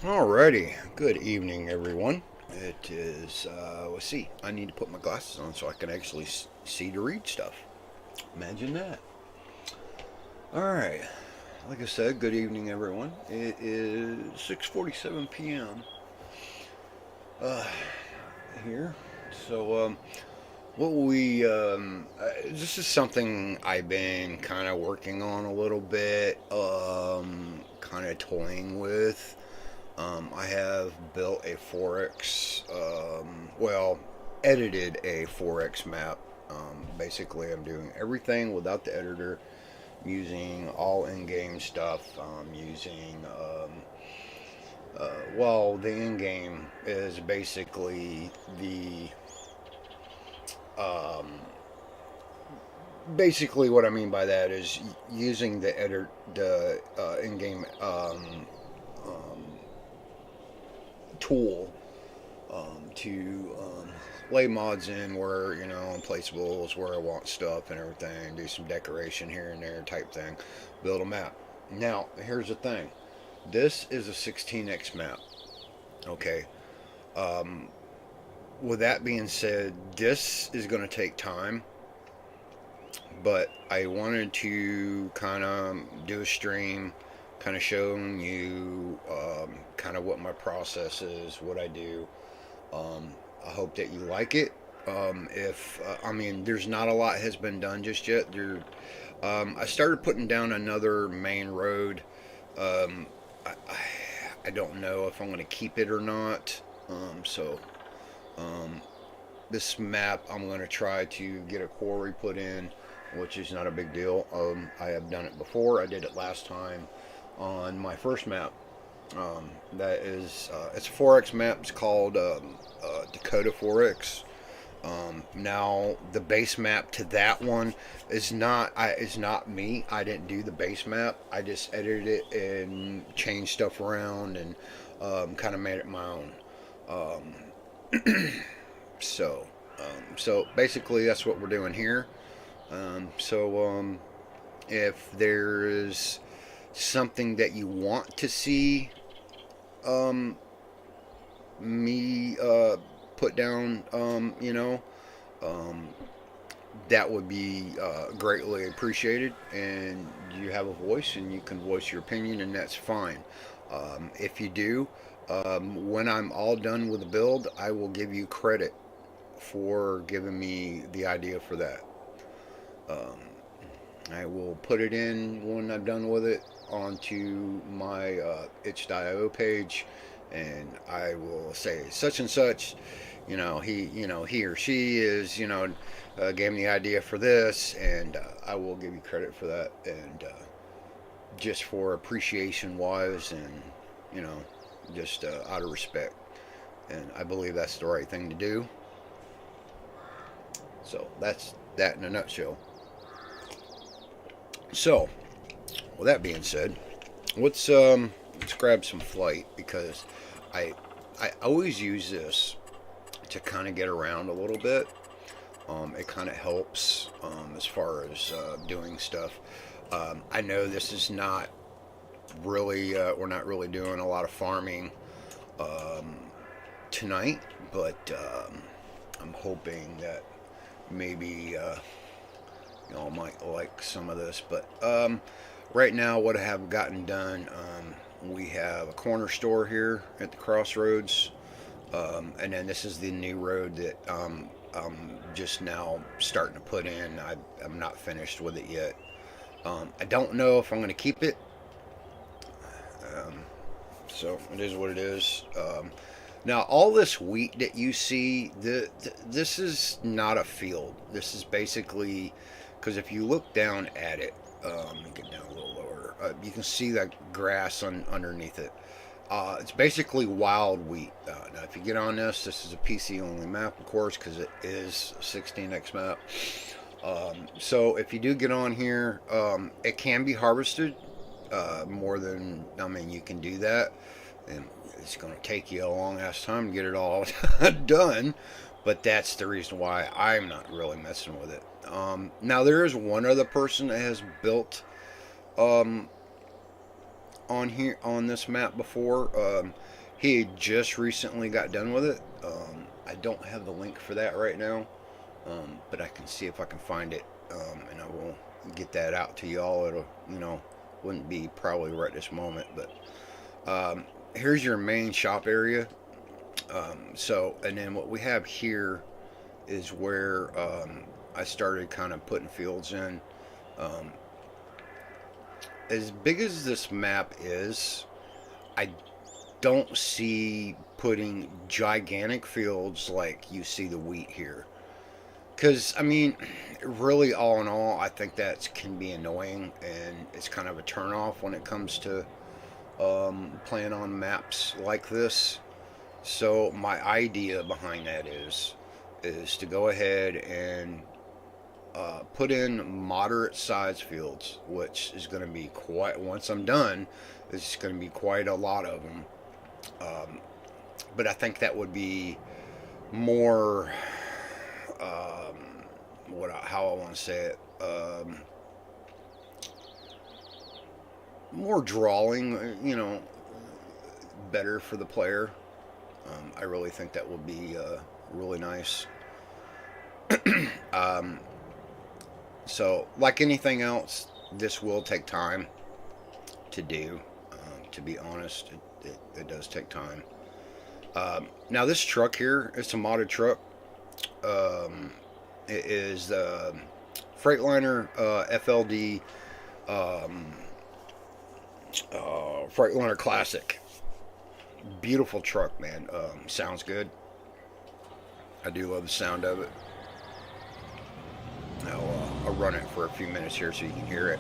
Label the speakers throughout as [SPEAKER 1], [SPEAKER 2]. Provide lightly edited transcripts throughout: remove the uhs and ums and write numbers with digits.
[SPEAKER 1] Alrighty, good evening, everyone. It is, let's see, I need to put my glasses on so I can actually see to read stuff. Imagine that. Alright, like I said, good evening, everyone. It is 6:47 p.m. Uh, here. So, this is something I've been kind of working on a little bit, kind of toying with. I have built a Forex, edited a Forex map. Basically, I'm doing everything without the editor, using all in-game stuff. Using, the in-game is basically um, basically what I mean by that is using the in-game um, tool to lay mods in where placeables where I want stuff and everything, do some decoration here and there type thing, build a map. Now here's the thing: this is a 16x map. Okay. Um, with that being said, this is going to take time, but I wanted to kind of do a stream, kind of showing you kind of what my process is, what I do. I hope that you like it. If I mean, there's not a lot has been done just yet. I started putting down another main road. Um, I don't know if I'm going to keep it or not. So um, this map, I'm going to try to get a quarry put in, which is not a big deal. I have done it before. I did it last time on my first map. That is, it's a Forex map. It's called Dakota Forex. Now the base map to that one is not me. I didn't do the base map. I just edited it and changed stuff around and kind of made it my own. So so basically that's what we're doing here. If there's something that you want to see um, me put down, um, that would be greatly appreciated. And you have a voice and you can voice your opinion, and that's fine. If you do, when I'm all done with the build, I will give you credit for giving me the idea for that. Um, I will put it in when I'm done with it onto my itch.io page, and I will say such and such. He or she is, gave me the idea for this, and I will give you credit for that, and just for appreciation wise, and you know, just out of respect. And I believe that's the right thing to do. So that's that in a nutshell. So, with that being said, let's grab some flight because I I always use this to kind of get around a little bit. It kind of helps as far as doing stuff. I know this is not really we're not really doing a lot of farming um, tonight, but I'm hoping that maybe y'all might like some of this. But right now, what I have gotten done, we have a corner store here at the crossroads, and then this is the new road that I'm just now starting to put in. I'm not finished with it yet. I don't know if I'm going to keep it. Um, so it is what it is. Now, all this wheat that you see, this is not a field. This is basically because if you look down at it, get down a little lower, you can see that grass underneath it. It's basically wild wheat. Now, if you get on this is a PC only map, of course, because it is a 16x map. So if you do get on here, it can be harvested more than, I mean, you can do that. And it's going to take you a long ass time to get it all done. But that's the reason why I'm not really messing with it. Now, there is one other person that has built um, on here on this map before. He had just recently got done with it. I don't have the link for that right now, but I can see if I can find it, and I will get that out to y'all. It'll, wouldn't be probably right this moment, but here's your main shop area. And then what we have here is where I started kind of putting fields in. As big as this map is, I don't see putting gigantic fields like you see the wheat here. Because, I mean, really, all in all, I think that can be annoying, and it's kind of a turnoff when it comes to playing on maps like this. So my idea behind that is to go ahead and put in moderate size fields, which is going to be quite, once I'm done, it's going to be quite a lot of them. But I think that would be more, how I want to say it, more drawing, better for the player. I really think that would be really nice. So, like anything else, this will take time to do. To be honest, it does take time. Now, this truck here, it's a modded truck. It is the Freightliner FLD Freightliner Classic. Beautiful truck, man. Sounds good. I do love the sound of it. I'll run it for a few minutes here so you can hear it.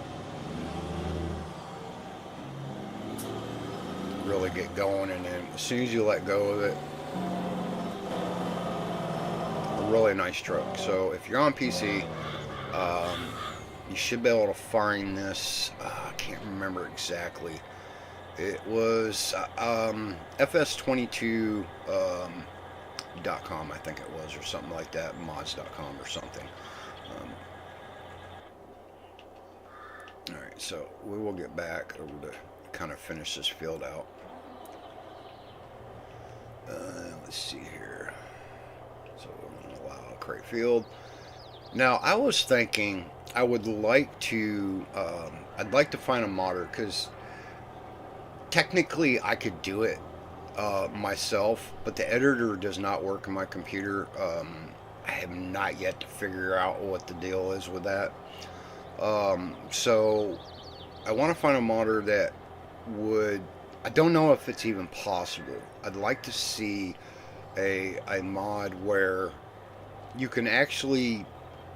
[SPEAKER 1] Really get going, and then as soon as you let go of it, a really nice truck. So if you're on PC, you should be able to find this. I can't remember exactly. It was fs22.com, I think it was, or something like that, mods.com or something. Alright, so we will get back over to kind of finish this field out. Let's see here. So we're going to allow a crate field. Now, I was thinking I would like to, I'd like to find a modder, because technically I could do it myself, but the editor does not work on my computer. I have not yet to figure out what the deal is with that. So I want to find a modder that would, I don't know if it's even possible. I'd like to see a mod where you can actually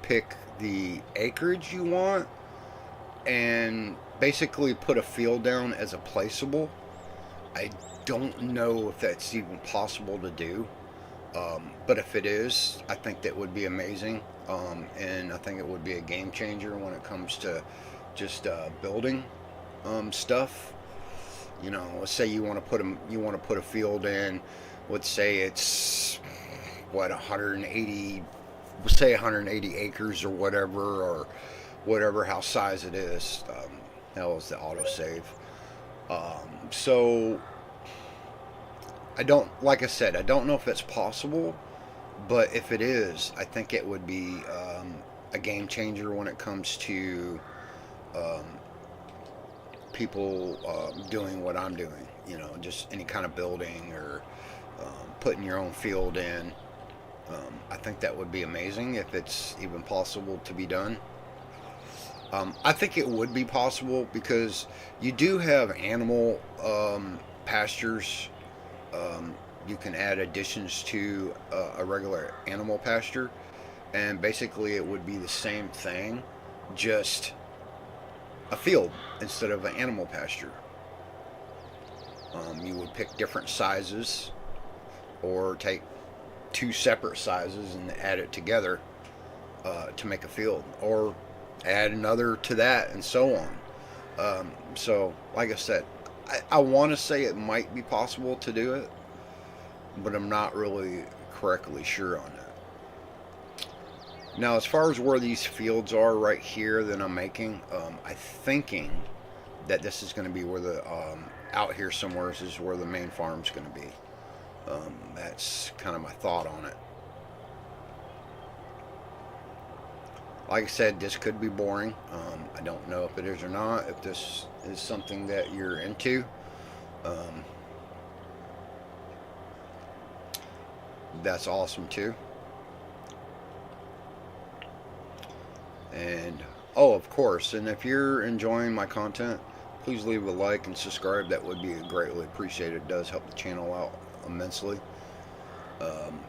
[SPEAKER 1] pick the acreage you want and basically put a field down as a placeable. I don't know if that's even possible to do, but if it is, I think that would be amazing, and I think it would be a game changer when it comes to just building stuff. Let's say you want to put a field in. Let's say it's 180. Let's say 180 acres or whatever house size it is. That was the autosave. So like I said, I don't know if it's possible, but if it is, I think it would be a game changer when it comes to people doing what I'm doing. Just any kind of building or putting your own field in. I think that would be amazing if it's even possible to be done. I think it would be possible because you do have animal pastures. You can add additions to a regular animal pasture, and basically it would be the same thing, just a field instead of an animal pasture. You would pick different sizes, or take two separate sizes and add it together to make a field, or add another to that, and so on. So like I said, I want to say it might be possible to do it, but I'm not really correctly sure on that. Now, as far as where these fields are right here that I'm making, I'm thinking that this is going to be where the out here somewhere is where the main farm's going to be. That's kind of my thought on it. Like I said, this could be boring. I don't know if it is or not. If this is something that you're into, um, that's awesome too. And oh, of course, and if you're enjoying my content, please leave a like and subscribe. That would be greatly appreciated. It does help the channel out immensely. Um,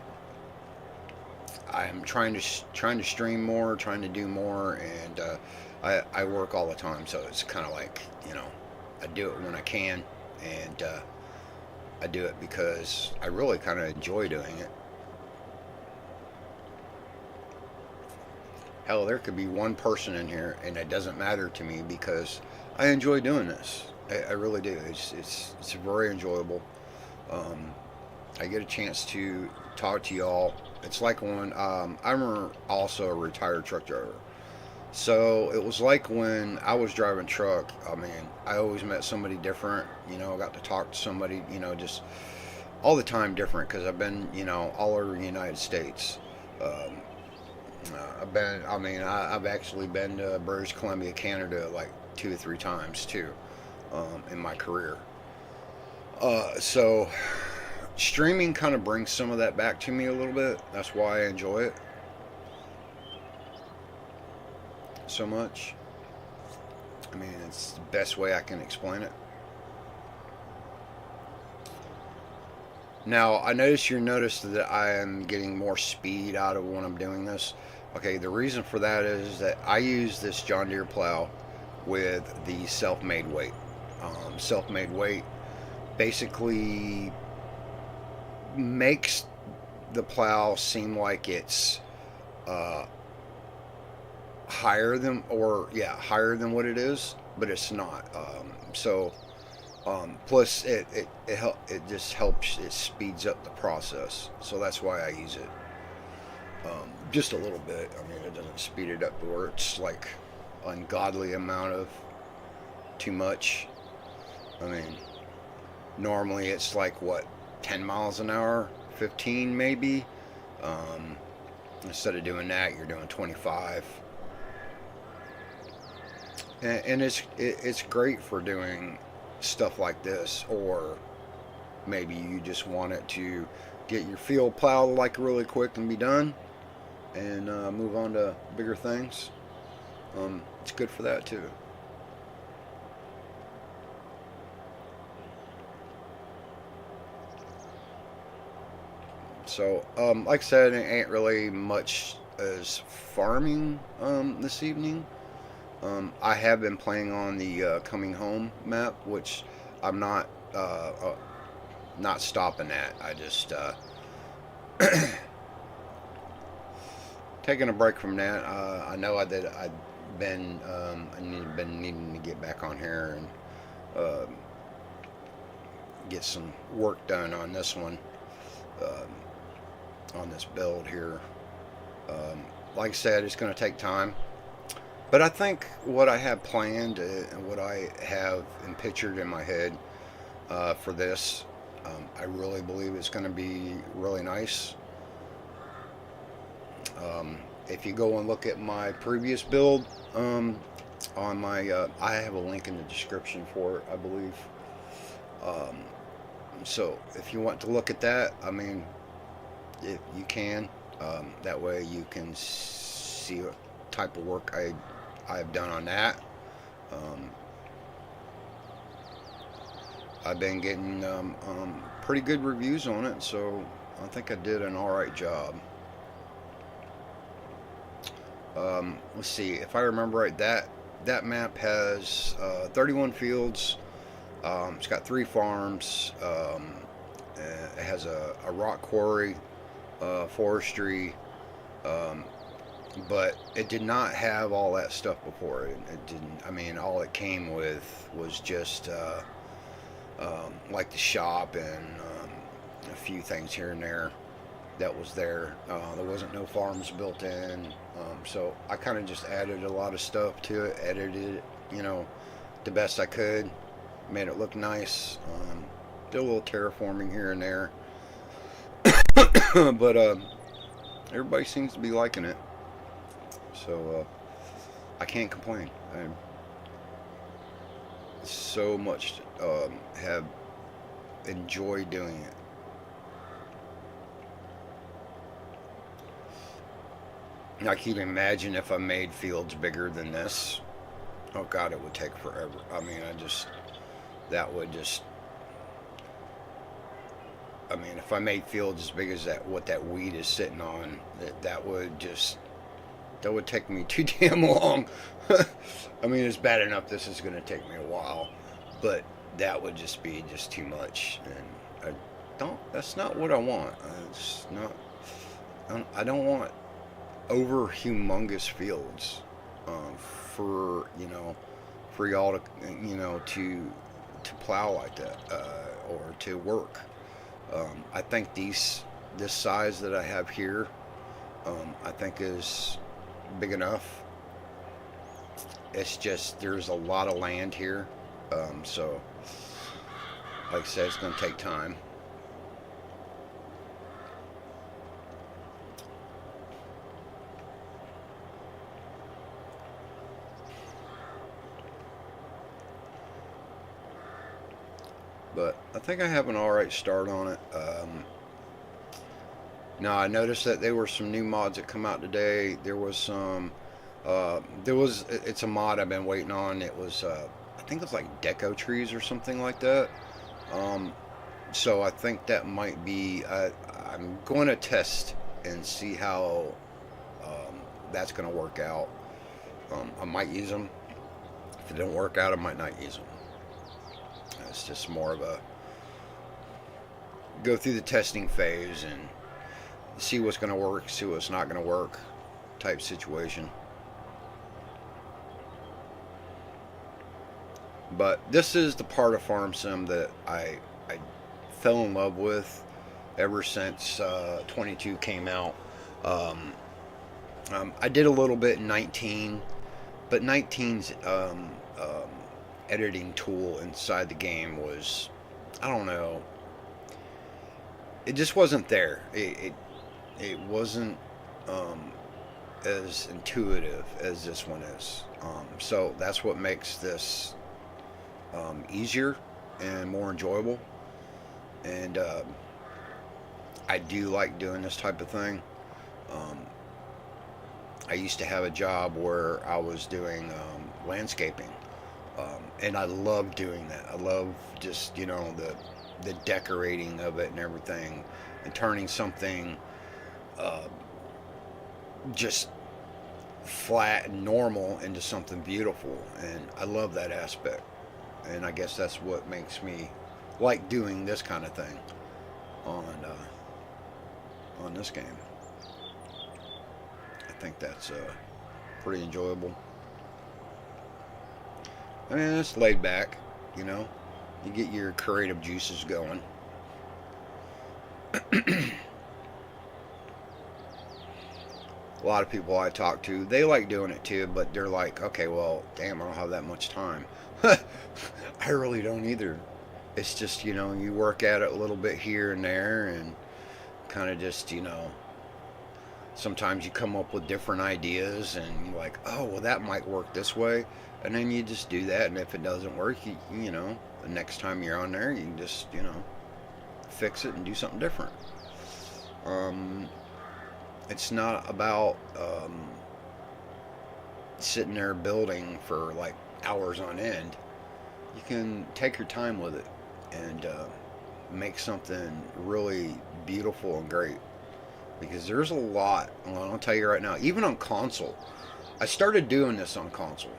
[SPEAKER 1] I'm trying to stream more, trying to do more, and I work all the time, so it's kind of like, you know, I do it when I can, and I do it because I really kind of enjoy doing it. Hell, there could be one person in here, and it doesn't matter to me because I enjoy doing this. I really do. It's very enjoyable. Um, I get a chance to talk to y'all. It's like when I'm also a retired truck driver. So it was like when I was driving truck. I mean, I always met somebody different. You know, I got to talk to somebody. You know, just all the time different because I've been, you know, all over the United States. Um, I've actually been to British Columbia, Canada, like 2 or 3 times too, in my career. So streaming kind of brings some of that back to me a little bit. That's why I enjoy it so much. I mean, it's the best way I can explain it. Now, I notice you noticed that I am getting more speed out of when I'm doing this. Okay, the reason for that is that I use this John Deere plow with the self-made weight. Self-made weight basically makes the plow seem like it's uh, higher than what it is, but it's not. Plus it just helps, it speeds up the process. So that's why I use it. Just a little bit. I mean, it doesn't speed it up to where it's like ungodly amount of too much. I mean, normally it's like what, 10 miles an hour, 15 maybe. Instead of doing that, you're doing 25. And it's great for doing stuff like this, or maybe you just want it to get your field plowed like really quick and be done, and move on to bigger things. It's good for that too. So, like I said, it ain't really much as farming this evening. I have been playing on the Coming Home map, which I'm not stopping at. I just taking a break from that. I know I'd been been needing to get back on here and uh, get some work done on this one, on this build here. Like I said, it's going to take time. But I think what I have planned and what I have and pictured in my head for this, I really believe it's going to be really nice. If you go and look at my previous build on my, I have a link in the description for it, I believe. So if you want to look at that, I mean, if you can, that way you can see what type of work I've done on that. I've been getting pretty good reviews on it, so I think I did an alright job. Let's see, if I remember right, that map has 31 fields. It's got 3 farms. It has a rock quarry, forestry, but it did not have all that stuff before. It didn't. I mean, all it came with was just like the shop and a few things here and there that was there. There wasn't no farms built in, so I kind of just added a lot of stuff to it, edited it, you know, the best I could, made it look nice. Did a little terraforming here and there, but everybody seems to be liking it, so I can't complain. I so much have enjoyed doing it. I can even imagine if I made fields bigger than this. Oh God, it would take forever. I mean, that would just, I mean, if I made fields as big as that, what that weed is sitting on, that would just, that would take me too damn long. I mean, it's bad enough this is going to take me a while, but that would just be just too much. And that's not what I want. It's not, I don't want over humongous fields for for y'all to to plow like that or to work. I think this size that I have here, I think is big enough. It's just there's a lot of land here, so like I said, it's going to take time. But I think I have an alright start on it. Now I noticed that there were some new mods that come out today. There was some, it's a mod I've been waiting on. It was, I think it's like deco trees or something like that. So I think that might be, I'm going to test and see how that's going to work out. I might use them. If it don't work out, I might not use them. It's just more of a go through the testing phase and see what's going to work, see what's not going to work type situation. But this is the part of Farm Sim that I fell in love with ever since 22 came out. I did a little bit in 19, but 19's editing tool inside the game was, I don't know, it just wasn't there. It wasn't as intuitive as this one is. So that's what makes this easier and more enjoyable. And I do like doing this type of thing. I used to have a job where I was doing landscaping. And I love doing that. I love just, the decorating of it and everything, and turning something just flat and normal into something beautiful. And I love that aspect. And I guess that's what makes me like doing this kind of thing on this game. I think that's pretty enjoyable. I mean, it's laid back, you get your creative juices going. A lot of people I talk to, they like doing it too, but they're like, okay, well, damn, I don't have that much time. I really don't either. It's just, you work at it a little bit here and there, and kind of just, sometimes you come up with different ideas, and you're like, oh, well, that might work this way. And then you just do that, and if it doesn't work, the next time you're on there, you can just, fix it and do something different. It's not about sitting there building for like hours on end. You can take your time with it and make something really beautiful and great. Because there's a lot, I'll tell you right now, even on console. I started doing this on console.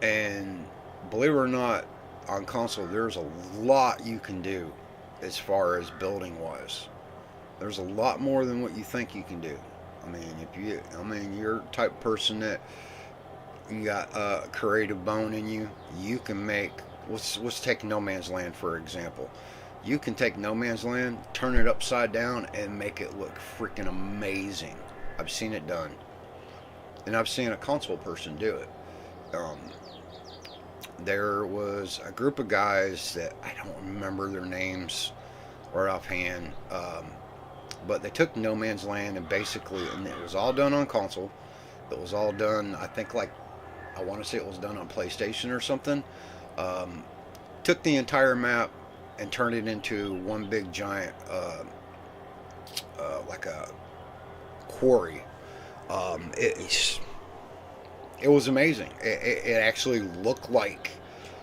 [SPEAKER 1] And believe it or not, on console there's a lot you can do as far as building wise. There's a lot more than what you think you can do. I mean, you're the type of person that you got a creative bone in you. You can make, let's take No Man's Land for example. You can take No Man's Land, turn it upside down, and make it look freaking amazing. I've seen it done. And I've seen a console person do it. there was a group of guys that I don't remember their names right offhand, but they took No Man's Land and basically, and it was all done on console. It was all done, I think, like, I want to say it was done on PlayStation or something. Took the entire map and turned it into one big giant, like a quarry. It was amazing. It actually looked like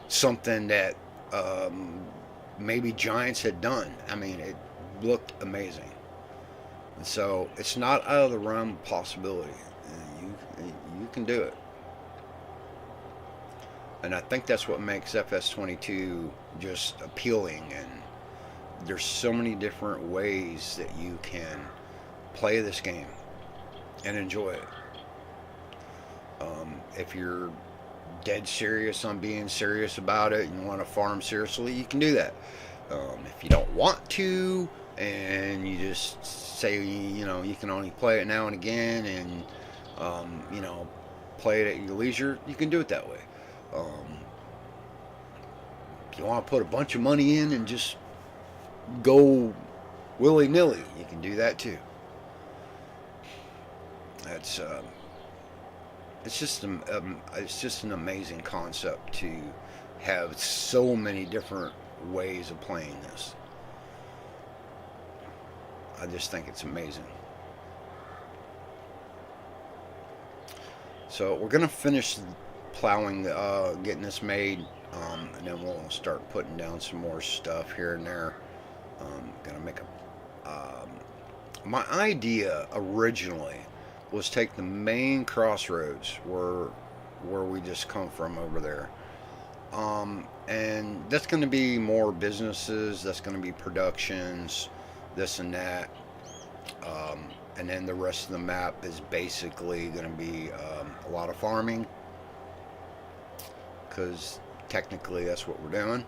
[SPEAKER 1] something that maybe Giants had done. I mean, it looked amazing. And so it's not out of the realm of possibility. You can do it. And I think that's what makes FS22 just appealing. And there's so many different ways that you can play this game and enjoy it. If you're dead serious on being serious about it and you want to farm seriously, you can do that. If you don't want to and you just say, you can only play it now and again and, play it at your leisure, you can do it that way. If you want to put a bunch of money in and just go willy-nilly, you can do that too. That's it's just an amazing concept to have so many different ways of playing this. I just think it's amazing. So we're gonna finish plowing, getting this made, and then we'll start putting down some more stuff here and there. Gonna make my idea originally was take the main crossroads where we just come from over there, and that's going to be more businesses, that's going to be productions, this and that, and then the rest of the map is basically going to be a lot of farming, because technically that's what we're doing,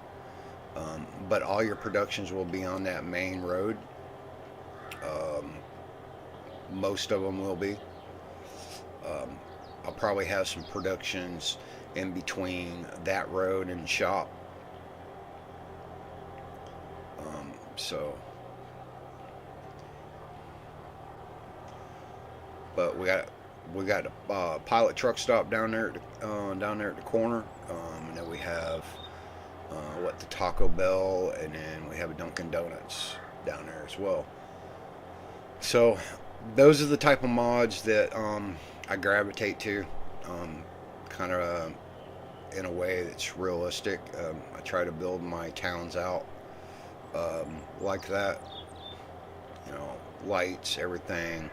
[SPEAKER 1] but all your productions will be on that main road. Most of them will be. I'll probably have some productions in between that road and the shop. But we got a pilot truck stop down there at the corner, and then we have the Taco Bell, and then we have a Dunkin' Donuts down there as well. So those are the type of mods that I gravitate to, kind of in a way that's realistic. I try to build my towns out like that, lights, everything,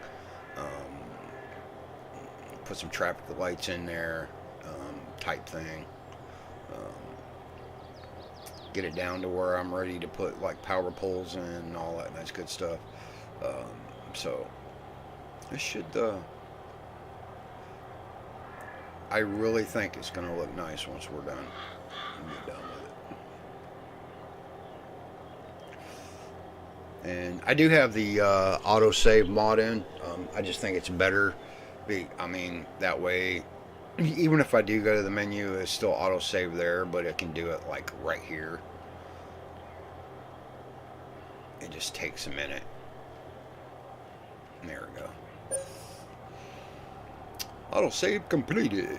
[SPEAKER 1] put some traffic lights in there, type thing, get it down to where I'm ready to put like power poles in and all that nice good stuff. So this should, I really think it's going to look nice once we're done and get done with it. And I do have the autosave mod in. I just think it's better. That way, even if I do go to the menu, it's still autosave there, but it can do it like right here. It just takes a minute. There we go. Autosave completed.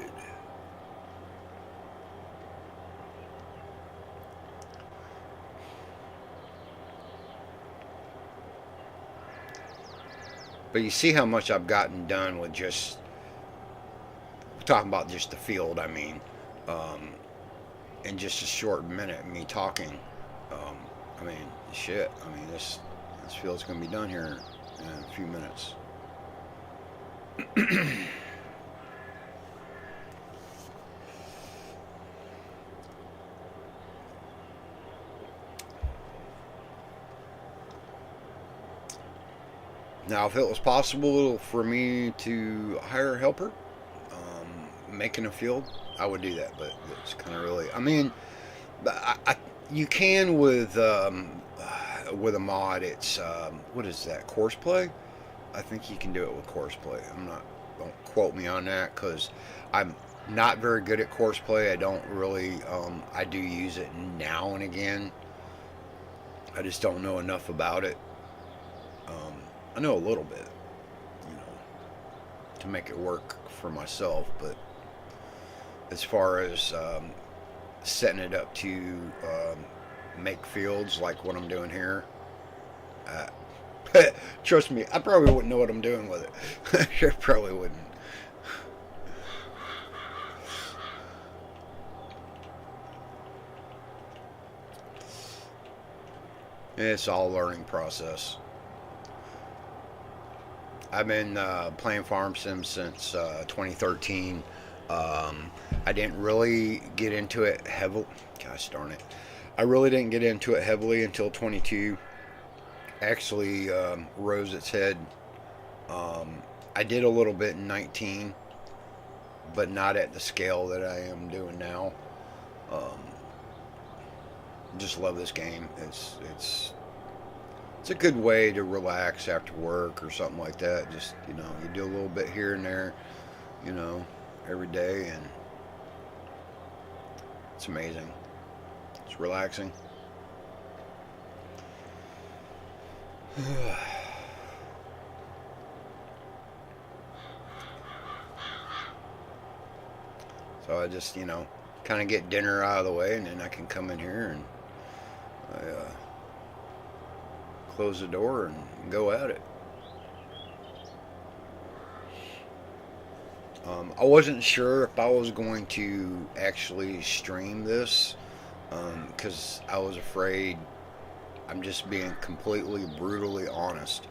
[SPEAKER 1] But you see how much I've gotten done with just talking about just the field. In just a short minute, me talking. Shit. This field's gonna be done here in a few minutes. Now, if it was possible for me to hire a helper making a field, I would do that, but it's kind of really, you can with a mod. It's what is that, Courseplay? I think you can do it with Courseplay. Don't quote me on that, because Not very good at course play. I don't really. I do use it now and again. I just don't know enough about it. Um, I know a little bit, you know, to make it work for myself. But as far as setting it up to make fields like what I'm doing here, uh, trust me, I probably wouldn't know what I'm doing with it. I probably wouldn't. It's all a learning process. I've been playing Farm Sim since 2013. I didn't really get into it heavily. Gosh darn it. I really didn't get into it heavily until 22 actually rose its head. I did a little bit in 19, but not at the scale that I am doing now. Um, just love this game. It's a good way to relax after work or something like that. Just, you know, you do a little bit here and there, you know, every day, and it's amazing. It's relaxing. So I just, you know, kind of get dinner out of the way, and then I can come in here and I close the door and go at it. I wasn't sure if I was going to actually stream this because I was afraid. I'm just being completely brutally honest.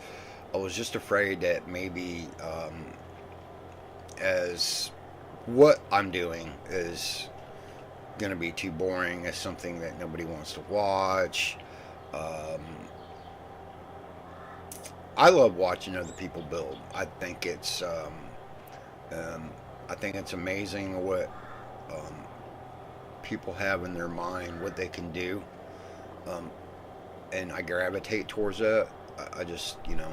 [SPEAKER 1] I was just afraid that maybe as what I'm doing is going to be too boring as something that nobody wants to watch. Um, I love watching other people build. Um, I think it's amazing what um, people have in their mind, what they can do, um, and I gravitate towards that. I just, you know,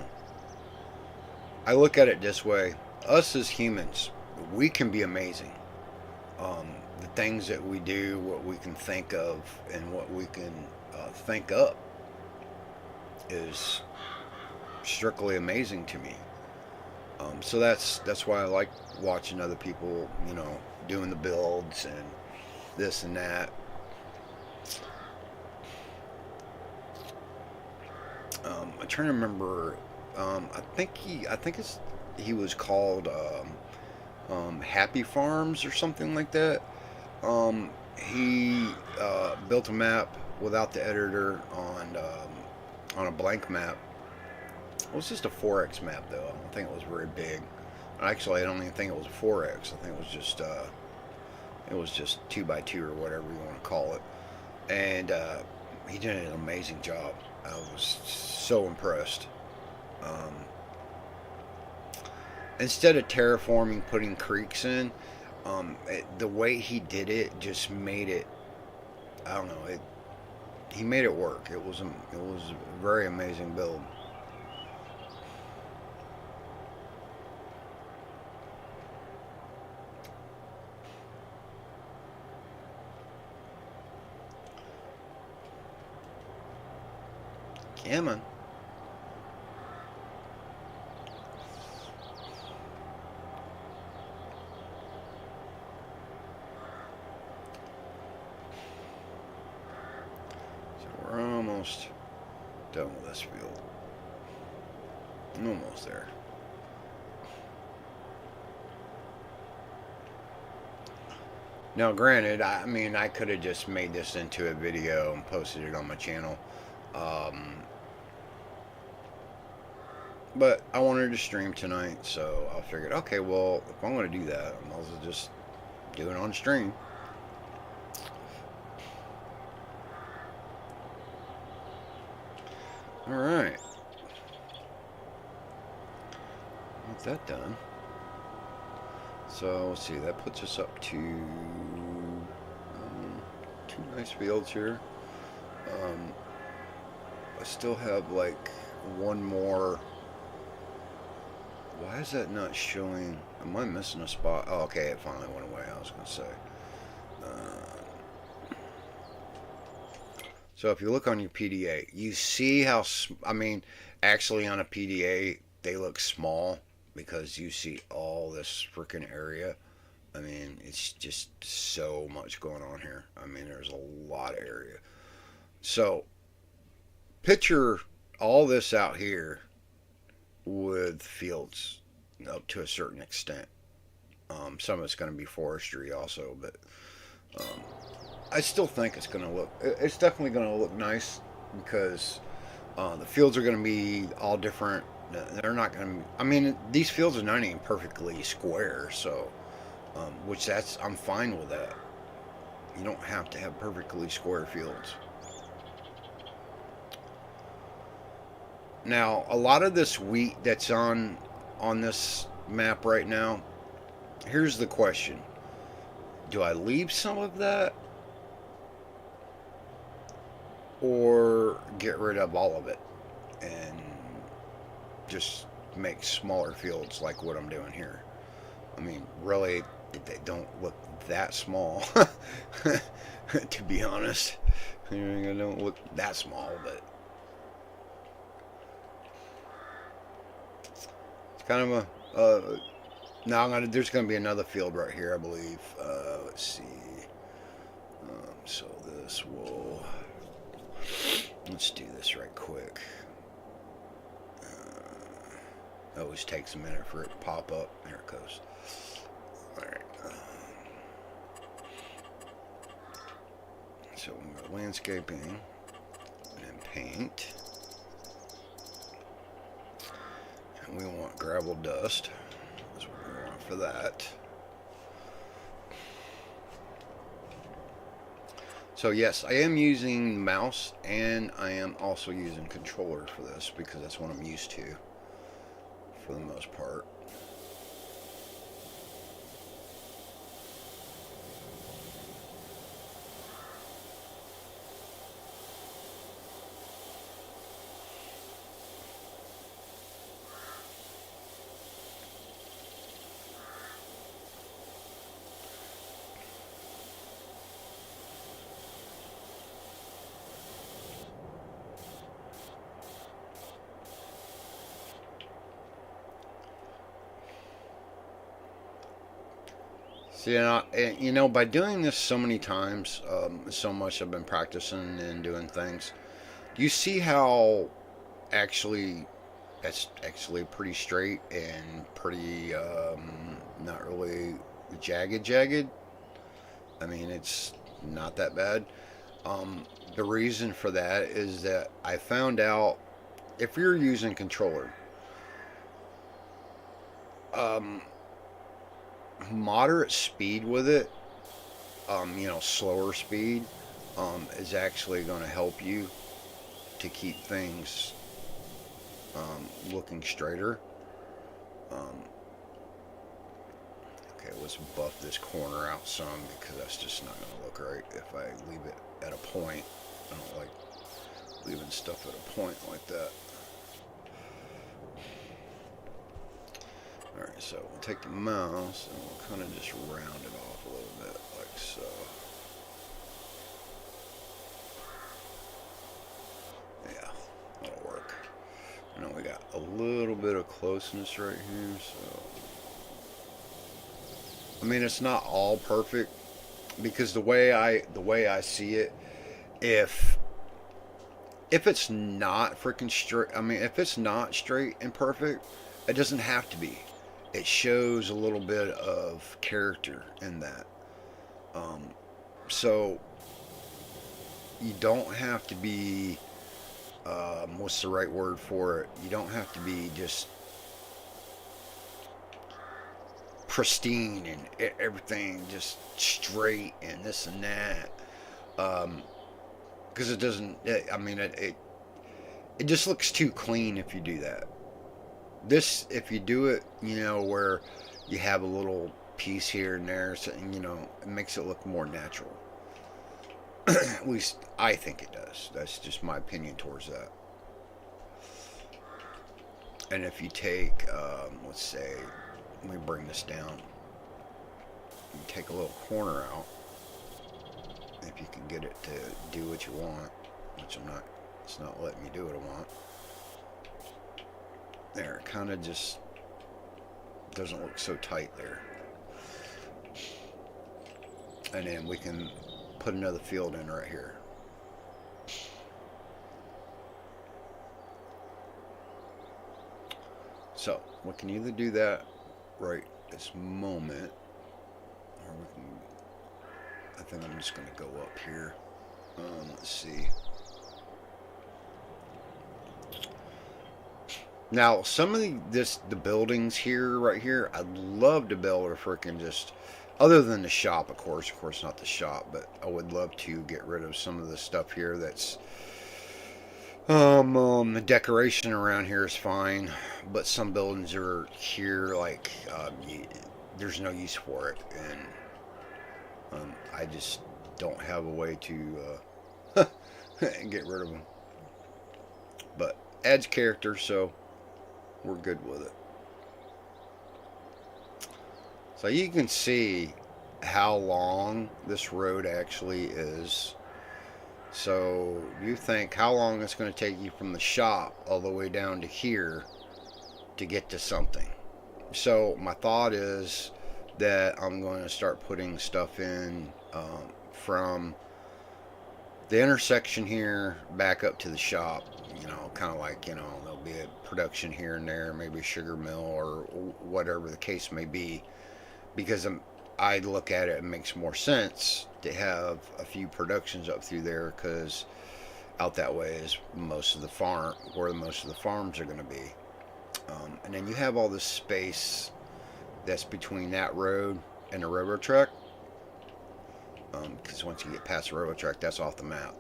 [SPEAKER 1] I look at it this way: us as humans, we can be amazing. Um, the things that we do, what we can think of, and what we can think up is strictly amazing to me. So that's why I like watching other people, you know, doing the builds and this and that. I'm trying to remember. I think he was called Happy Farms or something like that. He built a map without the editor on a blank map. It was just a 4x map though. I don't think it was very big. Actually, I don't even think it was a 4x. I think it was just 2 by 2 or whatever you want to call it. And he did an amazing job. I was so impressed. Um, Instead of terraforming, putting creeks in, the way he did it just made it. I don't know. He made it work. It was a very amazing build. Yeah, man. So we're almost done with this field. Almost there. Now, granted, I mean, I could have just made this into a video and posted it on my channel. Um, but I wanted to stream tonight, so I figured, okay, well, if I'm going to do that, I might as well just do it on stream. Alright. With that done. So, let's see, that puts us up to 2 nice fields here. Um, I still have like one more. Why is that not showing? Am I missing a spot? Oh, okay, it finally went away. I was going to say. So if you look on your PDA, you see how, I mean, actually on a PDA, they look small because you see all this freaking area. I mean, it's just so much going on here. I mean, there's a lot of area. So picture all this out here with fields up to a certain extent. Some of it's going to be forestry also, but um, I still think it's going to look. It's definitely going to look nice because the fields are going to be all different. They're not going to. I mean, these fields are not even perfectly square, so which I'm fine with that. You don't have to have perfectly square fields. Now, a lot of this wheat that's on this map right now. Here's the question: do I leave some of that, or get rid of all of it and just make smaller fields like what I'm doing here? I mean, really, they don't look that small, to be honest. They don't look that small, but it's kind of a. Now there's going to be another field right here, I believe. Let's see. So this will. Let's do this right quick. It always takes a minute for it to pop up. There it goes. Alright. So we go landscaping and paint. And we want gravel dust. That's what we want for that. So yes, I am using mouse and I am also using controller for this because that's what I'm used to for the most part. So, by doing this so many times, so much I've been practicing and doing things, you see how actually that's actually pretty straight and pretty not really jagged. I mean, it's not that bad. The reason for that is that I found out if you're using controller, moderate speed with it, slower speed, is actually going to help you to keep things looking straighter. Okay, let's buff this corner out some because that's just not going to look right if I leave it at a point. I don't like leaving stuff at a point like that. Alright, so we'll take the mouse and we'll kind of just round it off a little bit, like so. Yeah, that'll work. I know we got a little bit of closeness right here, so. I mean, it's not all perfect, because the way I see it, if it's not freaking straight, I mean, if it's not straight and perfect, it doesn't have to be. It shows a little bit of character in that. So you don't have to be, what's the right word for it? You don't have to be just pristine and everything just straight and this and that. Because it doesn't, I mean, it just looks too clean if you do that. This, if you do it, where you have a little piece here and there, so, it makes it look more natural. At least I think it does. That's just my opinion towards that. And if you take, let's say, Let me bring this down. You take a little corner out. If you can get it to do what you want, which it's not letting me do what I want. There, it kind of just doesn't look so tight there. And then we can put another field in right here. So we can either do that right this moment, or we can, I think I'm just going to go up here. Let's see. Now, some of the buildings here, right here, I'd love to be able to freaking just, other than the shop, of course not the shop, but I would love to get rid of some of the stuff here that's, the decoration around here is fine, but some buildings are here, like, there's no use for it, and I just don't have a way to get rid of them. But adds character, so we're good with it. So you can see how long this road actually is. So you think how long it's going to take you from the shop all the way down to here to get to something. So my thought is that I'm going to start putting stuff in from the intersection here back up to the shop. You know, kind of like, you know, there'll be a production here and there, maybe a sugar mill or whatever the case may be, because I look at it, it makes more sense to have a few productions up through there, because out that way is most of the farm, where most of the farms are going to be. And then you have all this space that's between that road and the railroad track, because once you get past the railroad track, that's off the map.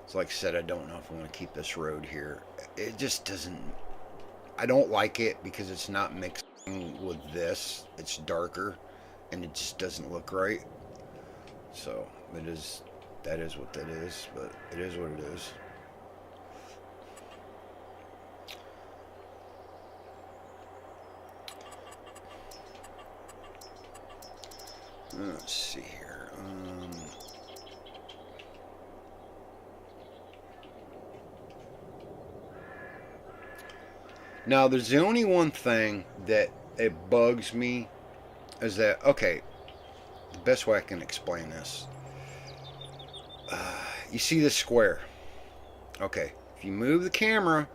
[SPEAKER 1] So like I said, I don't know if I want to keep this road here. It just doesn't, I don't like it because it's not mixing with this. It's darker and it just doesn't look right. So that is what that is, but it is what it is. Let's see here. Now, there's the only one thing that it bugs me is that, okay, the best way I can explain this. You see this square. Okay, if you move the camera,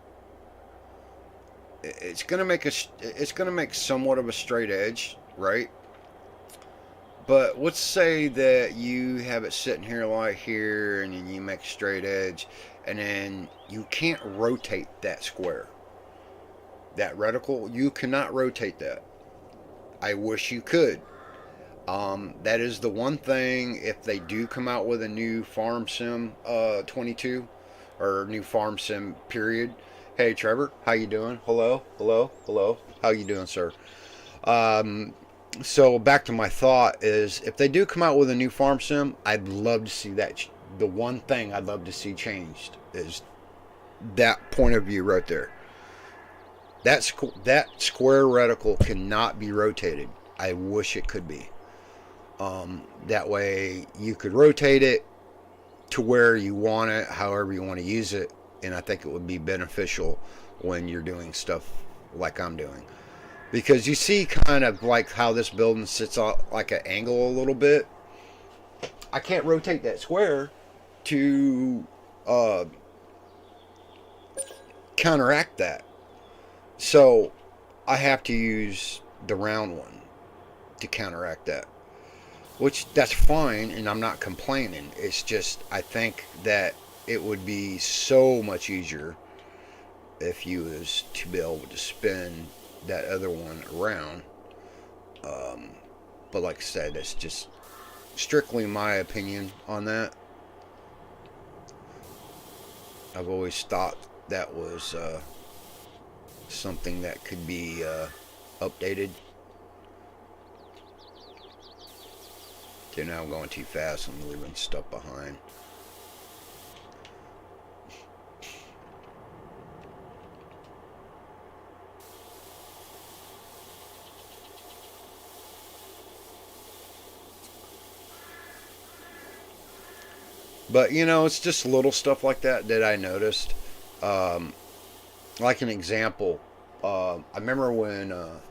[SPEAKER 1] it's gonna make somewhat of a straight edge, right? But let's say that you have it sitting here like here, and then you make a straight edge, and then you can't rotate that square. That reticle, you cannot rotate that. I wish you could. That is the one thing, if they do come out with a new Farm Sim 22, or new Farm Sim period. Hey Trevor, how you doing? Hello. How you doing, sir? So back to my thought is, if they do come out with a new Farm Sim, I'd love to see that. The one thing I'd love to see changed is that point of view right there. That square reticle cannot be rotated. I wish it could be. That way you could rotate it to where you want it, however you want to use it, and I think it would be beneficial when you're doing stuff like I'm doing. Because you see kind of like how this building sits out like an angle a little bit. I can't rotate that square to counteract that. So I have to use the round one to counteract that, which that's fine, and I'm not complaining. It's just I think that it would be so much easier if you was to be able to spin that other one around. But like I said, it's just strictly my opinion on that. I've always thought that was something that could be updated. Okay, now I'm going too fast. I'm leaving stuff behind. But you know, it's just little stuff like that that I noticed. Um, like an example, I remember when. Well,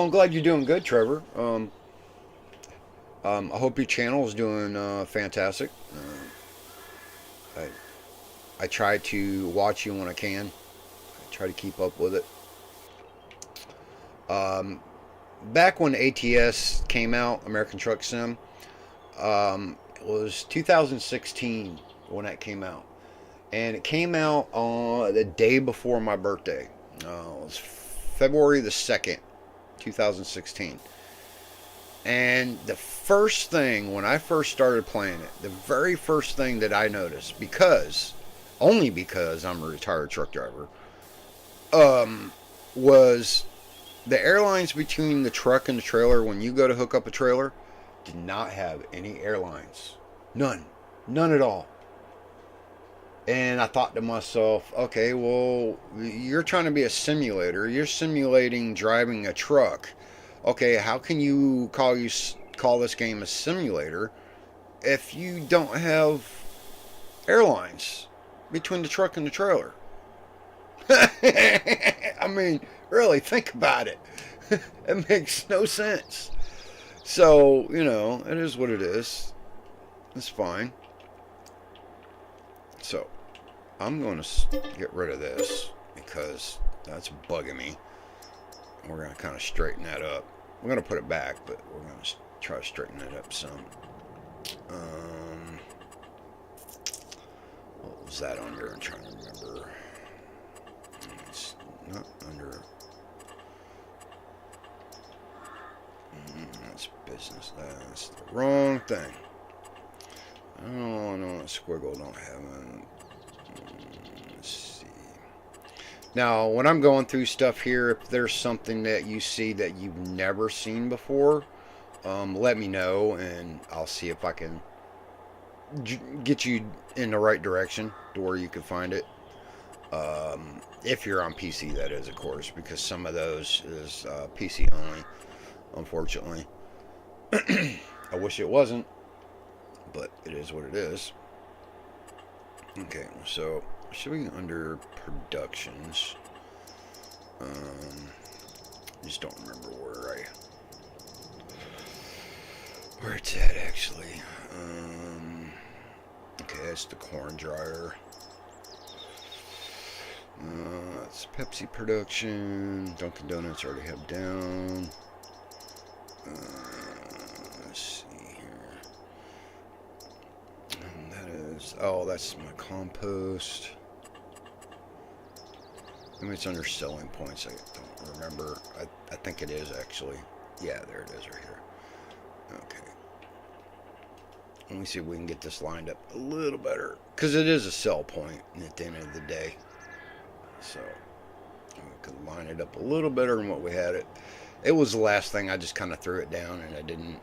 [SPEAKER 1] I'm glad you're doing good, Trevor. I hope your channel is doing fantastic. I I try to watch you when I can. I try to keep up with it. Um, Back when ATS came out, American Truck Sim, it was 2016 when that came out, and it came out on the day before my birthday. It was February the 2nd, 2016. And the first thing, when I first started playing it, the very first thing that I noticed, only because I'm a retired truck driver, was the airlines between the truck and the trailer. When you go to hook up a trailer, did not have any airlines. None. None at all. And I thought to myself, okay, well, you're trying to be a simulator. You're simulating driving a truck. Okay, how can you call this game a simulator if you don't have airlines between the truck and the trailer? I mean, really, think about it. It makes no sense. So, you know, it is what it is. It's fine. So, I'm going to get rid of this because that's bugging me. We're going to kind of straighten that up. We're going to put it back, but we're going to try to straighten that up some. What was that under? I'm trying to remember. It's not under. That's business. That's the wrong thing. Oh, no, squiggle don't have it. Let's see. Now, when I'm going through stuff here, if there's something that you see that you've never seen before, let me know, and I'll see if I can get you in the right direction to where you can find it. If you're on PC, that is, of course, because some of those is PC only, unfortunately. I wish it wasn't, but it is what it is. Okay, so should we under productions? Just don't remember where it's at actually. Okay, that's the corn dryer. That's Pepsi production. Dunkin' Donuts already have down. Let's see here. And that is, oh, that's my compost. I mean, it's under selling points. I don't remember. I think it is actually. Yeah, there it is right here. Okay. Let me see if we can get this lined up a little better, because it is a sell point at the end of the day. So we could line it up a little better than what we had it. It was the last thing. I just kind of threw it down, and I didn't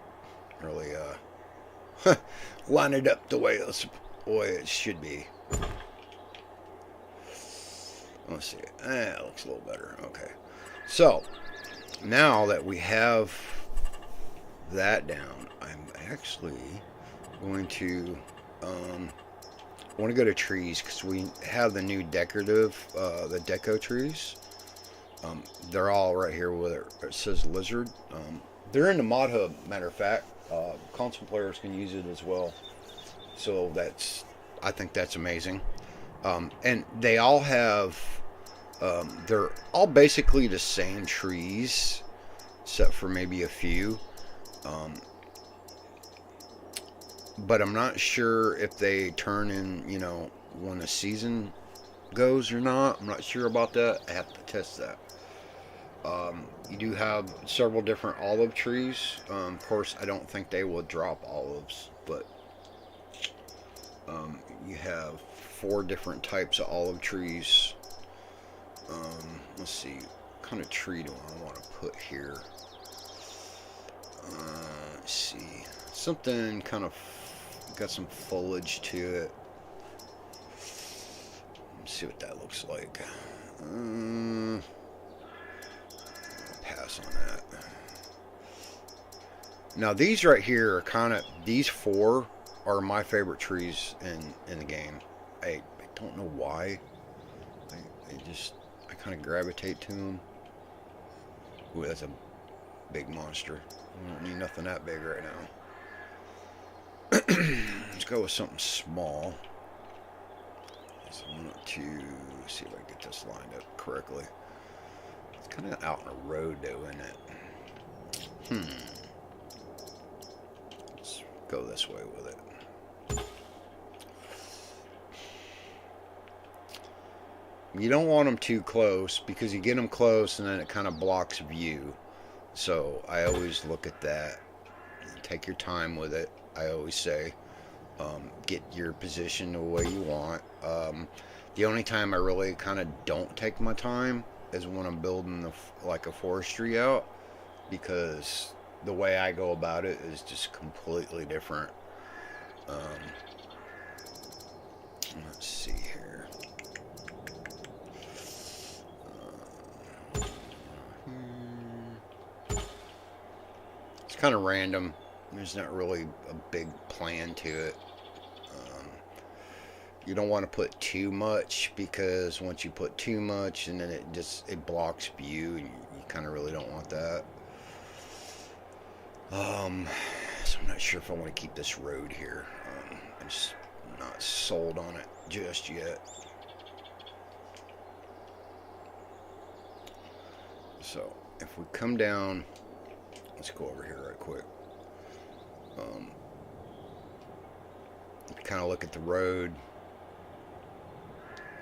[SPEAKER 1] really line it up the way it should be. Let's see. It looks a little better. Okay. So now that we have that down, I'm actually going to want to go to trees, because we have the new decorative, the deco trees. They're all right here where it says lizard. They're in the mod hub, matter of fact. Console players can use it as well. So I think that's amazing. And they all have, they're all basically the same trees, except for maybe a few. But I'm not sure if they turn in, you know, when the season goes or not. I'm not sure about that. I have to test that. You do have several different olive trees. Of course, I don't think they will drop olives, but you have 4 different types of olive trees. Let's see, what kind of tree do I want to put here? Let's see, something kind of got some foliage to it. Let's see what that looks like. Pass on that. Now these right here are these 4 are my favorite trees in the game. I don't know why. I kind of gravitate to them. Ooh, that's a big monster. I don't need nothing that big right now. Let's go with something small. So I want to see if I can get this lined up correctly. It's kind of out on a road though, isn't it? Let's go this way with it. You don't want them too close because you get them close and then it kind of blocks view. So I always look at that. Take your time with it. I always say, get your position the way you want. The only time I really kind of don't take my time is when I'm building like a forestry out, because the way I go about it is just completely different. Let's see here. It's kind of random. There's not really a big plan to it. You don't want to put too much, because once you put too much and then it blocks view, and you kind of really don't want that. So I'm not sure if I want to keep this road here. I'm just not sold on it just yet. So if we come down, let's go over here right quick. Kind of look at the road,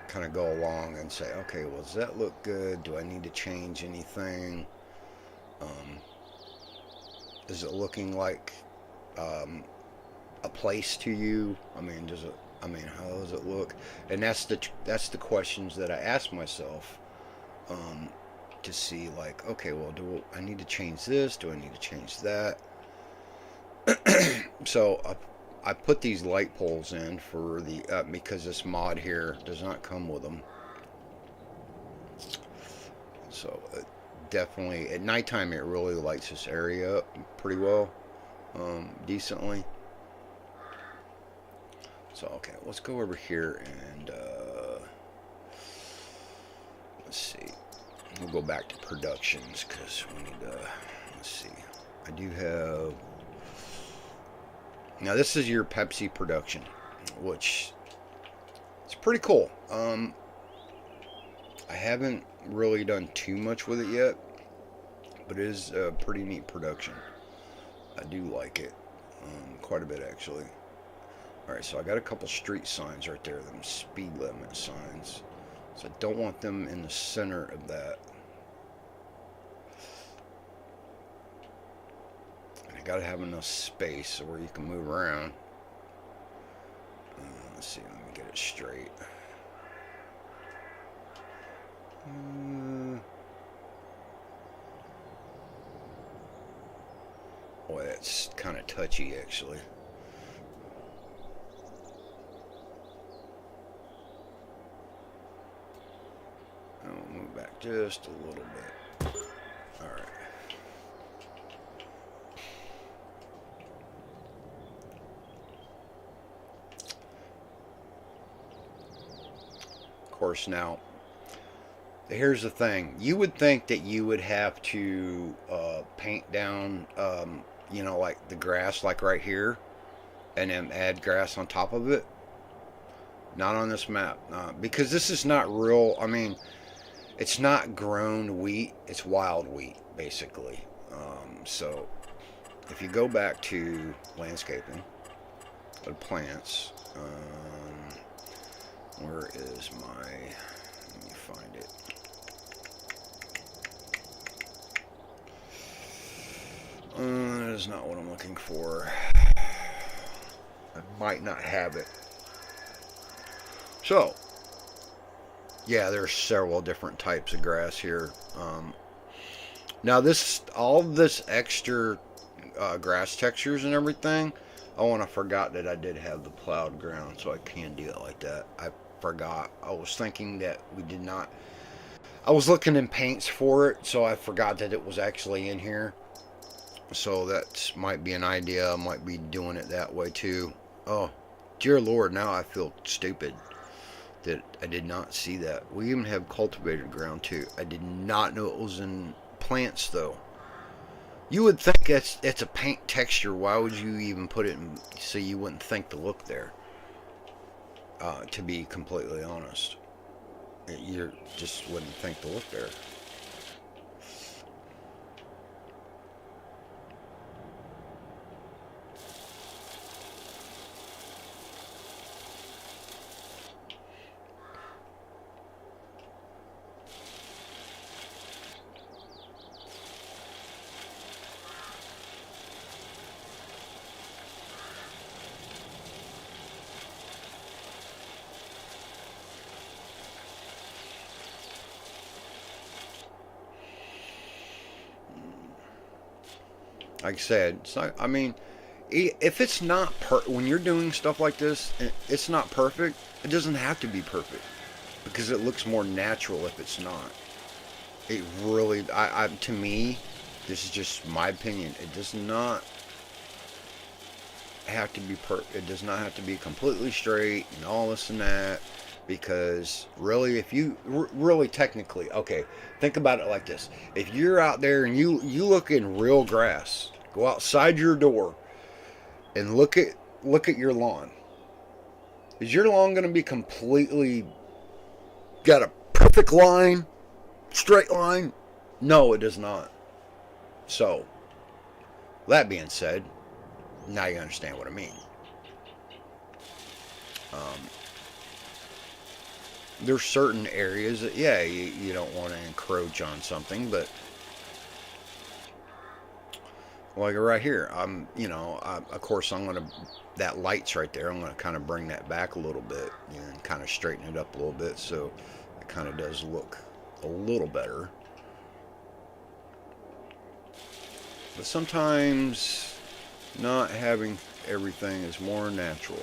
[SPEAKER 1] kind of go along and say, okay, well, does that look good? Do I need to change anything? Is it looking like a place to you? I mean, how does it look? And that's the questions that I ask myself, to see, like, okay, well, do I need to change this? Do I need to change that? So I put these light poles in for the because this mod here does not come with them. So definitely at nighttime it really lights this area up pretty well, decently. So okay, let's go over here and let's see. We'll go back to productions because we need to. Let's see. I do have. Now this is your Pepsi production, which it's pretty cool. I haven't really done too much with it yet, but it is a pretty neat production. I do like it quite a bit, actually. Alright, so I got a couple street signs right there, them speed limit signs. So I don't want them in the center of that. Got to have enough space where you can move around. Let's see, let me get it straight. Boy, that's kind of touchy, actually. I'll move back just a little bit. All right. Course, now here's the thing. You would think that you would have to paint down you know, like the grass, like right here, and then add grass on top of it. Not on this map, because this is not real. I mean, it's not grown wheat, it's wild wheat basically. So if you go back to landscaping, go to plants, where is my, let me find it. That is not what I'm looking for. I might not have it. So, yeah, there's several different types of grass here. Now all this extra grass textures and everything, oh, and I forgot that I did have the plowed ground, so I can do it like that. I forgot. I was thinking that we did not. I was looking in paints for it, so I forgot that it was actually in here. So that might be an idea. I might be doing it that way too. Oh, dear Lord, now I feel stupid that I did not see that. We even have cultivated ground too. I did not know it was in plants though. You would think it's a paint texture. Why would you even put it in so you wouldn't think to look there? To be completely honest, you just wouldn't think to look there. Like I said, it's not. I mean, if it's not when you're doing stuff like this, it's not perfect. It doesn't have to be perfect because it looks more natural if it's not. It really, to me, this is just my opinion. It does not have to be It does not have to be completely straight and all this and that. Because really, if you really technically, okay, think about it like this: if you're out there and you look in real grass, go outside your door and look at your lawn. Is your lawn going to be completely got a perfect line, straight line? No, it does not. So, that being said, now you understand what I mean. Um, there's certain areas that, yeah, you don't want to encroach on something, but like right here, of course, that light's right there. I'm going to kind of bring that back a little bit and kind of straighten it up a little bit so it kind of does look a little better. But sometimes not having everything is more natural.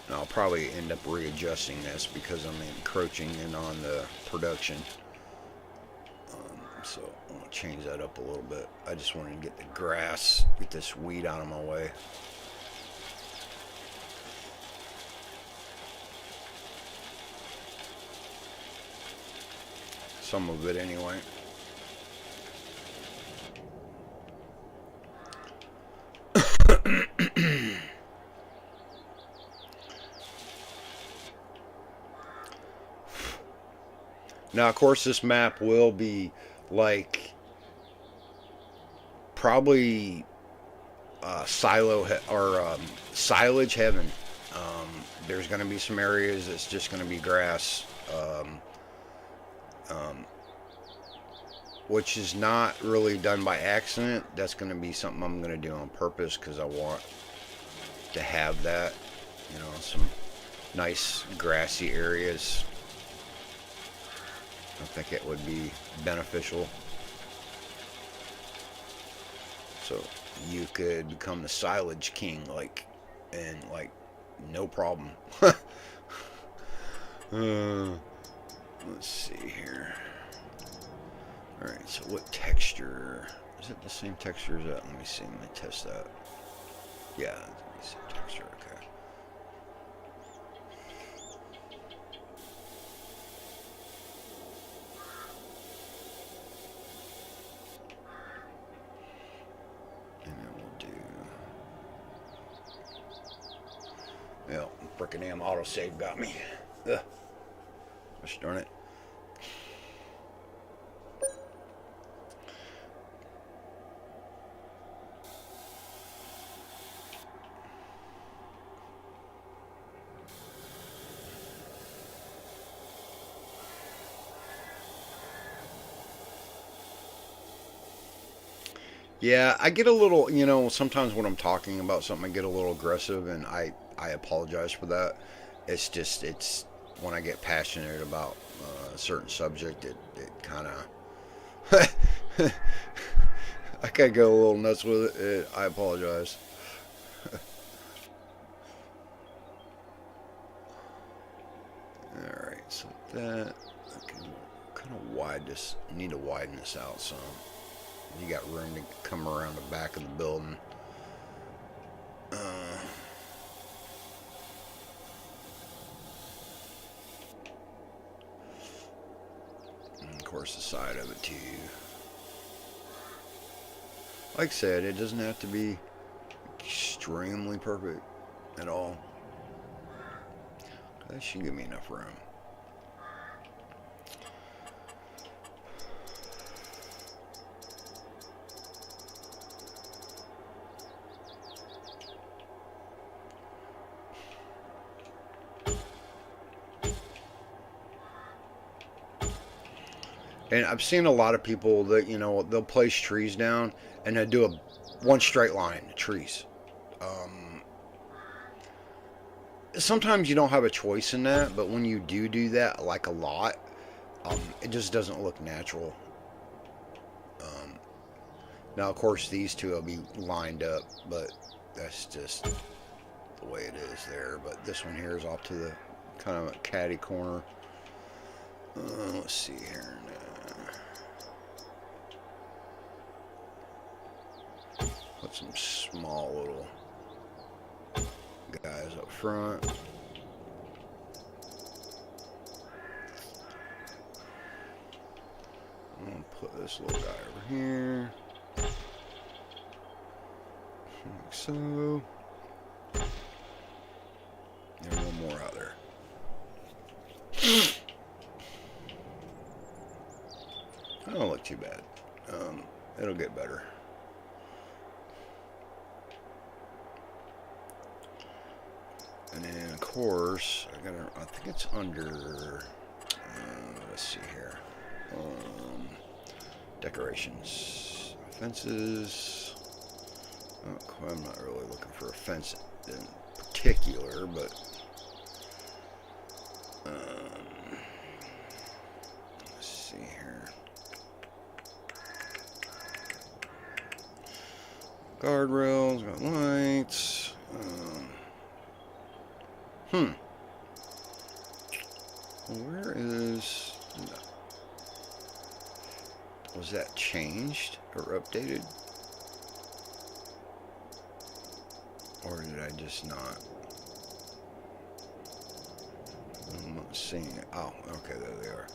[SPEAKER 1] And I'll probably end up readjusting this because I'm encroaching in on the production. So I'm going to change that up a little bit. I just wanted to get the grass, get this weed out of my way. Some of it anyway. Now, of course, this map will be like probably silage heaven. There's going to be some areas that's just going to be grass, um, which is not really done by accident. That's going to be something I'm going to do on purpose because I want to have that, some nice grassy areas. I think it would be beneficial. So you could become the silage king, and no problem. Let's see here. Alright, so what texture? Is it the same texture as that? Let me see. Let me test that. Yeah, it's the same texture. Okay. And then we'll do. Well, frickin' damn autosave got me. Ugh. Gosh darn it. Yeah, I get a little, sometimes when I'm talking about something, I get a little aggressive, and I apologize for that. It's when I get passionate about a certain subject, it kind of, I could go a little nuts with it. I apologize. Alright, so that, okay, kind of wide this. Need to widen this out some. You got room to come around the back of the building. And of course, the side of it too. Like I said, it doesn't have to be extremely perfect at all. That should give me enough room. And I've seen a lot of people that, you know, they'll place trees down and they'll do one straight line, trees. Sometimes you don't have a choice in that, but when you do that, like a lot, it just doesn't look natural. Now, of course, these two will be lined up, but that's just the way it is there. But this one here is off to the kind of a catty corner. Let's see here. Put some small little guys up front. I'm gonna put this little guy over here. Like so. And one more out there. That don't look too bad. It'll get better. And then, of course, I think it's under, let's see here, decorations, fences. Oh, I'm not really looking for a fence in particular, but, let's see here. Guardrails, got lights. Where is... Was that changed or updated? Or did I just not? I'm not seeing it. Oh, okay, there they are.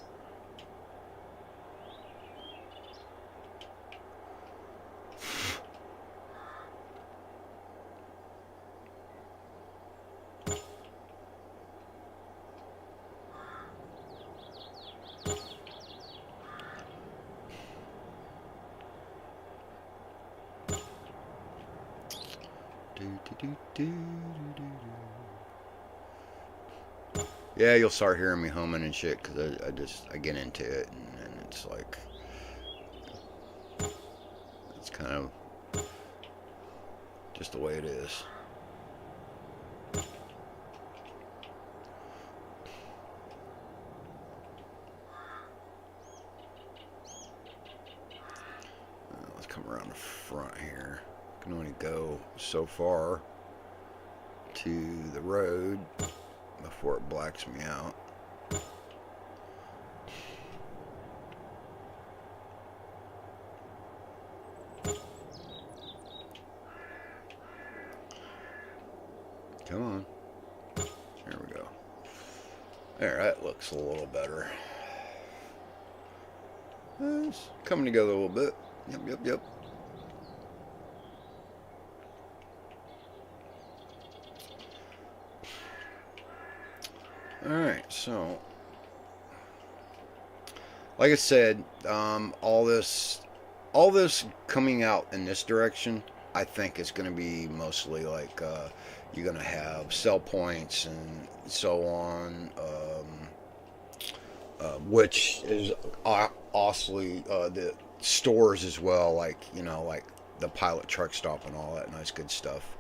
[SPEAKER 1] Yeah, you'll start hearing me humming and shit because I get into it and it's like it's kind of just the way it is. Let's come around the front here. Can only go so far to the road before it blacks me out. Come on. There we go. There, that looks a little better. It's coming together a little bit. Yep. Alright, so like I said, all this coming out in this direction, I think it's going to be mostly like you're going to have sell points and so on, which is also the stores as well, like, you know, like the Pilot truck stop and all that nice good stuff.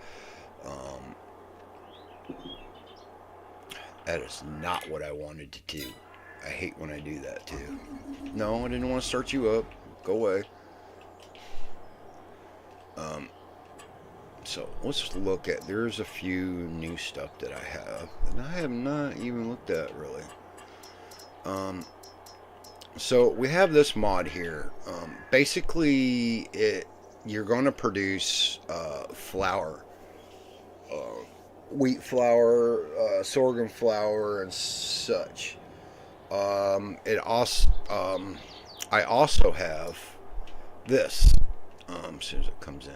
[SPEAKER 1] That is not what I wanted to do. I hate when I do that too. No, I didn't want to start you up. Go away. So let's look at, there's a few new stuff that I have, and I have not even looked at really. So we have this mod here. Basically, you're going to produce flour, uh, wheat flour, sorghum flour, and such. It also I also have this. As soon as it comes in,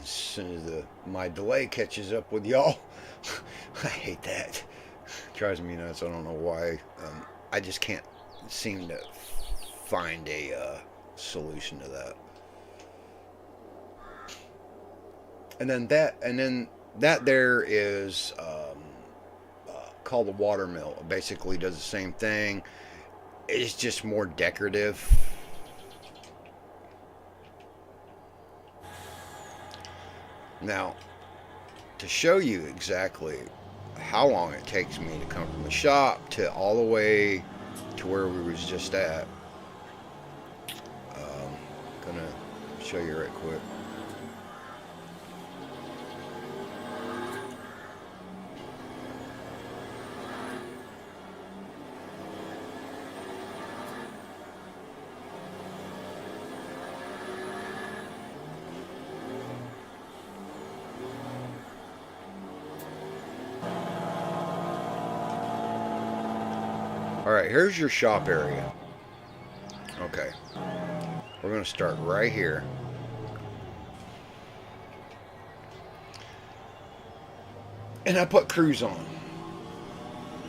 [SPEAKER 1] as soon as my delay catches up with y'all, I hate that. It drives me nuts. I don't know why. I just can't seem to find a solution to that. And then that there is called the water mill. It basically does the same thing. It's just more decorative. Now, to show you exactly how long it takes me to come from the shop to all the way to where we was just at, gonna show you right quick. All right, here's your shop area. Okay, we're gonna start right here. And I put cruise on.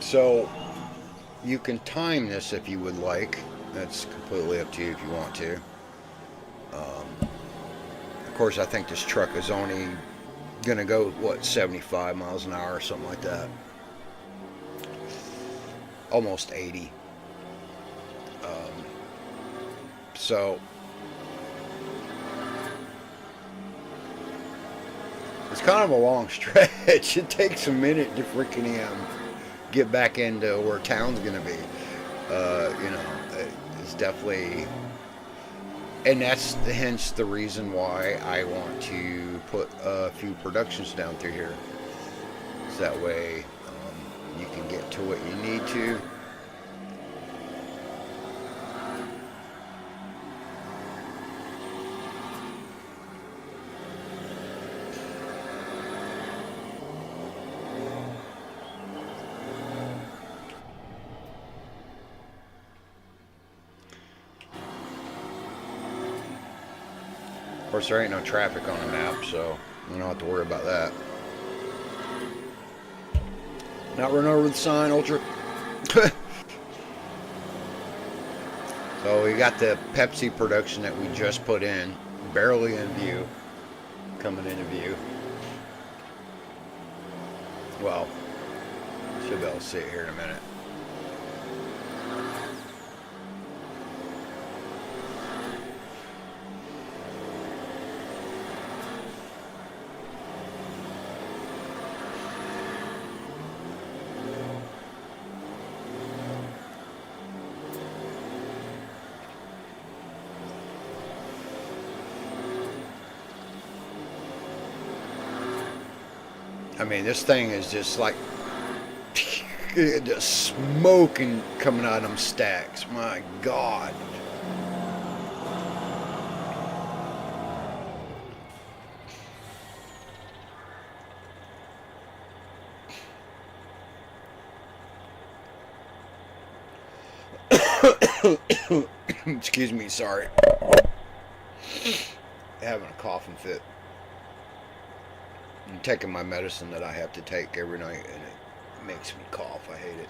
[SPEAKER 1] So you can time this if you would like. That's completely up to you if you want to. Of course, I think this truck is only gonna go, what, 75 miles an hour or something like that. Almost 80. So it's kind of a long stretch. It takes a minute to freaking get back into where town's gonna be. It's definitely, and that's hence the reason why I want to put a few productions down through here. So that way you can get to what you need to. Of course, there ain't no traffic on the map, so you don't have to worry about that. Not run over the sign, Ultra. So we got the Pepsi production that we just put in, barely in view, coming into view. Well, should be able to see it here in a minute. I mean, this thing is just like just smoking coming out of them stacks. My God. Excuse me, sorry. Having a coughing fit. I'm taking my medicine that I have to take every night, and it makes me cough. I hate it.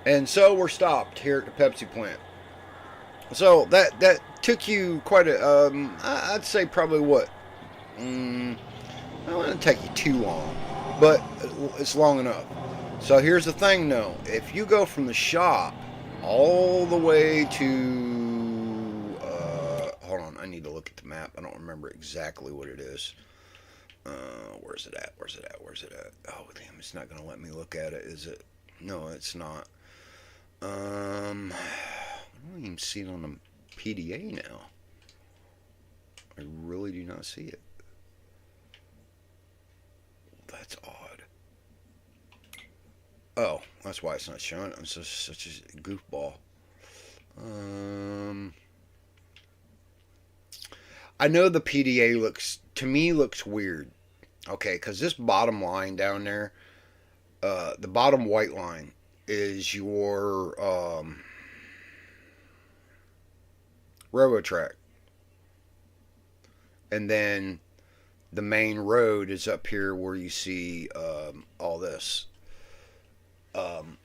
[SPEAKER 1] And so we're stopped here at the Pepsi plant. So that took you quite a, I'd say probably what? I don't want to take you too long, but it's long enough. So here's the thing, though. If you go from the shop all the way to, hold on, I need to look at the map. I don't remember exactly what it is. Where's it at? Where's it at? Where's it at? Oh, damn, it's not going to let me look at it, is it? No, it's not. I don't even see it on the PDA now. I really do not see it. Oh, that's why it's not showing. I'm such a goofball. Um, I know the PDA looks to me looks weird. Okay, because this bottom line down there, the bottom white line is your railroad track, and then the main road is up here where you see all this. Um,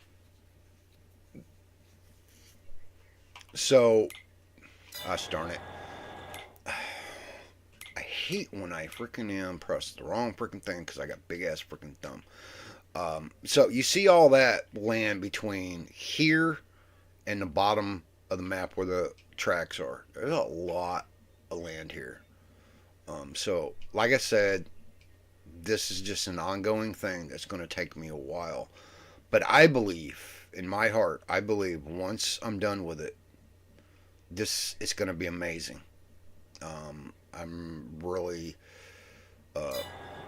[SPEAKER 1] so, gosh darn it. I hate when I freaking press the wrong freaking thing because I got big ass freaking thumb. So you see all that land between here and the bottom of the map where the tracks are. There's a lot of land here. So, like I said, this is just an ongoing thing that's going to take me a while. But I believe, in my heart, I believe once I'm done with it, this is going to be amazing. I'm really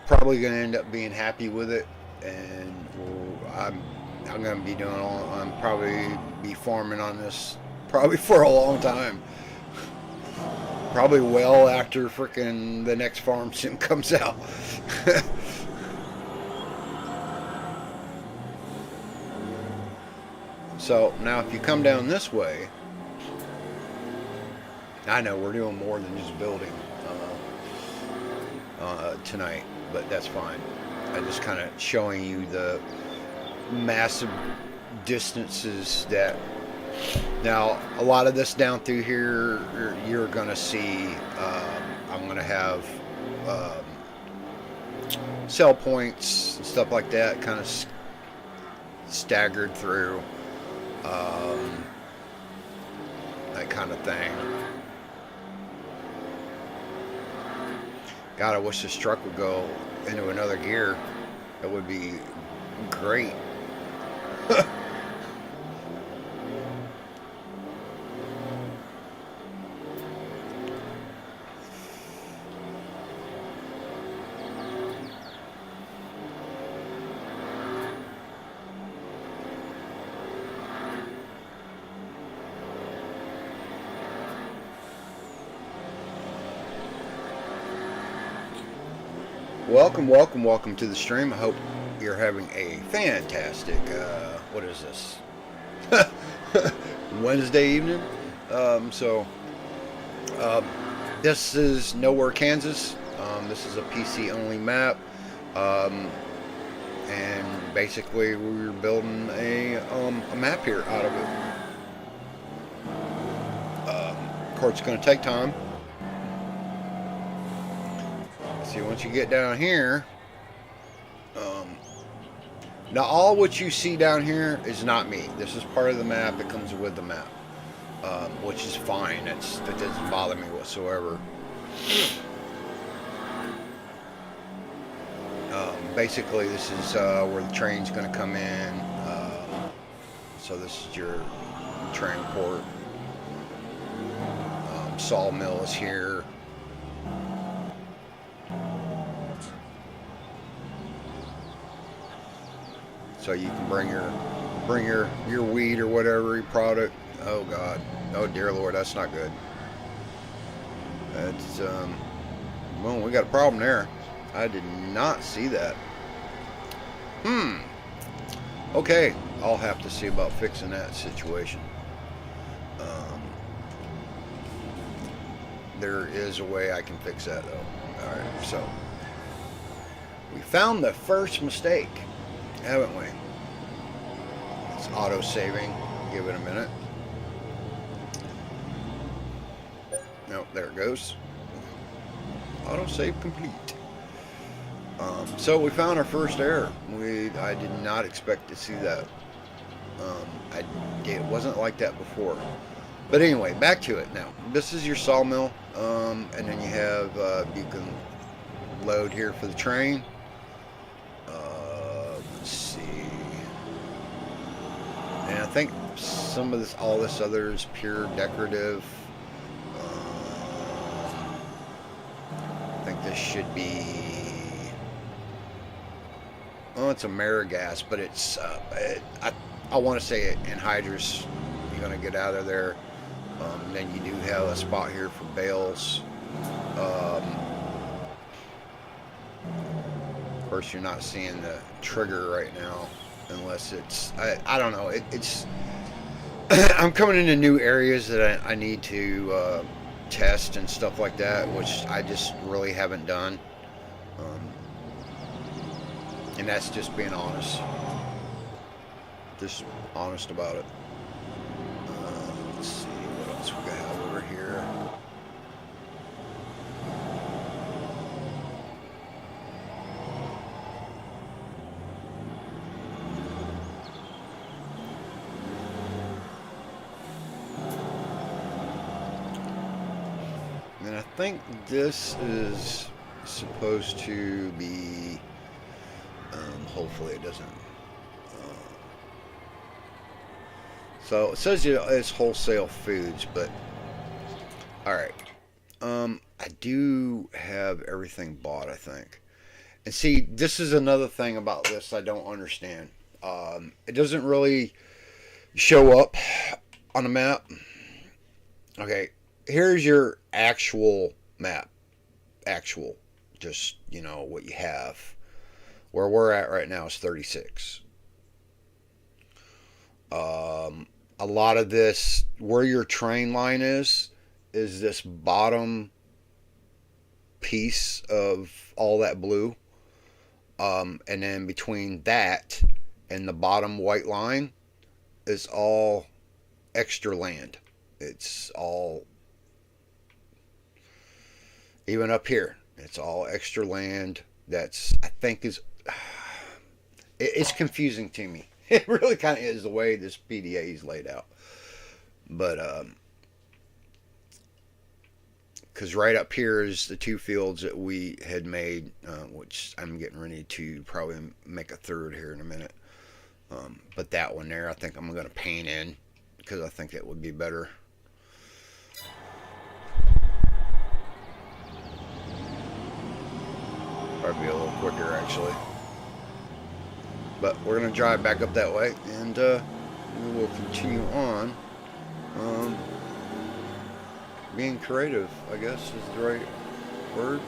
[SPEAKER 1] probably going to end up being happy with it, and I'm going to be doing all. I'm probably be farming on this probably for a long time. Probably well after frickin' the next farm sim comes out. So now if you come down this way, I know we're doing more than just building tonight, but that's fine. I'm just kind of showing you the massive distances that. Now, a lot of this down through here, you're going to see, I'm going to have sell points and stuff like that kind of staggered through, that kind of thing. God, I wish this truck would go into another gear. That would be great. Welcome to the stream. I hope you're having a fantastic, what is this? Wednesday evening. This is Nowhere, Kansas. This is a PC only map. And basically we're building a map here out of it. Of course, it's going to take time. See, once you get down here, now all what you see down here is not me. This is part of the map that comes with the map, which is fine. That doesn't bother me whatsoever. Basically, this is where the train's going to come in. So this is your train port. Sawmill is here. So you can bring your wheat or whatever, your product. Oh God, oh dear Lord, that's not good. That's well, we got a problem there. I did not see that. Okay, I'll have to see about fixing that situation. There is a way I can fix that though. All right, so we found the first mistake, haven't we? It's auto saving. Give it a minute. Nope, there it goes. Auto save complete. So we found our first error. I did not expect to see that. It wasn't like that before. But anyway, back to it now. This is your sawmill, and then you have you can load here for the train. Let's see. And I think some of this, all this other is pure decorative. I think this should be Oh, it's AmeriGas, but it's I want to say anhydrous. You're gonna get out of there. Then you do have a spot here for bales. Um, of course, you're not seeing the trigger right now, unless it's I don't know. It's I'm coming into new areas that I need to test and stuff like that, which I just really haven't done. Um, and that's just being honest. Just honest about it. Let's see what else we got over here. And I think this is supposed to be, hopefully it doesn't. So it says it's wholesale foods, but alright. I do have everything bought, I think. And see, this is another thing about this I don't understand. It doesn't really show up on the map. Okay, here's your actual map. Actual. Just, you know, what you have. Where we're at right now is 36. A lot of this, where your train line is this bottom piece of all that blue. And then between that and the bottom white line is all extra land. It's all, even up here, it's all extra land. That's, I think is, it's confusing to me. It really kind of is the way this PDA is laid out. But, because right up here is the two fields that we had made, which I'm getting ready to probably make a third here in a minute. But that one there, I think I'm going to paint in, because I think it would be better. Probably be a little quicker, actually. But we're going to drive back up that way, and we will continue on. Being creative, I guess, is the right word.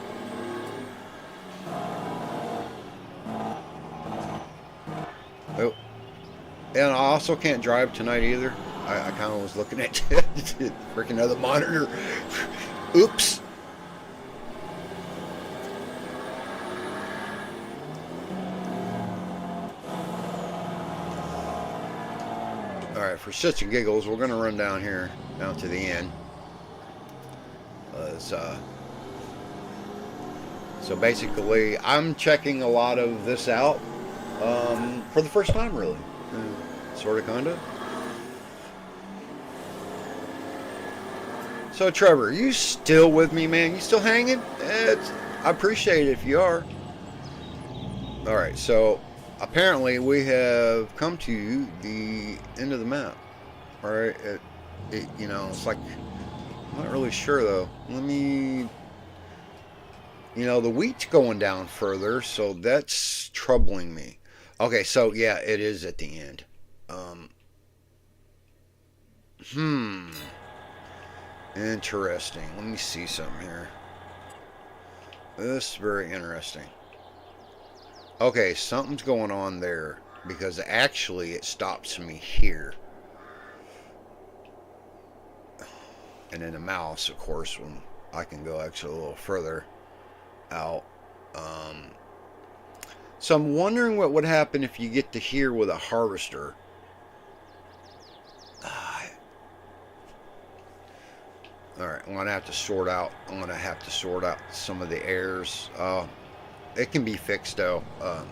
[SPEAKER 1] Oh. And I also can't drive tonight either. I kind of was looking at the freaking other monitor. Oops. Alright, for shits and giggles, we're going to run down here, down to the end. So basically, I'm checking a lot of this out for the first time, really. Sort of, kind of. So, Trevor, are you still with me, man? You still hanging? I appreciate it if you are. Alright, so apparently we have come to the end of the map. Alright, you know, it's like, I'm not really sure though. Let me, you know, the wheat's going down further, so that's troubling me. Okay, so yeah, it is at the end. Interesting. Let me see something here. This is very interesting. Okay, something's going on there, because actually it stops me here. And then the mouse, of course, when I can go actually a little further out. So I'm wondering what would happen if you get to here with a harvester. Alright, I'm going to have to sort out. I'm going to have to sort out some of the errors. It can be fixed though,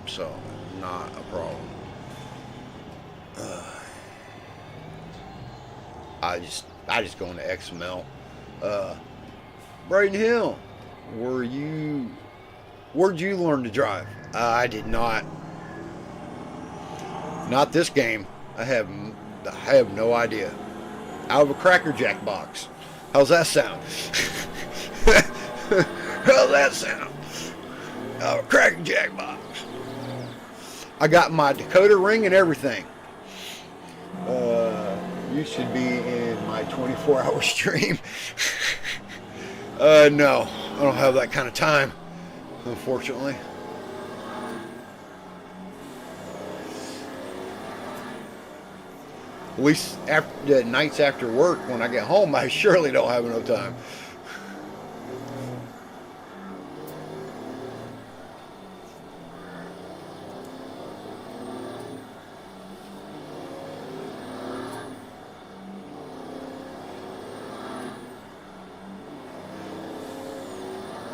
[SPEAKER 1] so not a problem. I just go into XML. Brighton Hill, where'd you learn to drive? I did not. Not this game. I have no idea. Out of a Cracker Jack box. How's that sound? How's that sound? Out of a Cracker Jack box. I got my decoder ring and everything. You should be in my 24-hour stream. No, I don't have that kind of time, unfortunately. At least after the nights after work, when I get home, I surely don't have enough time.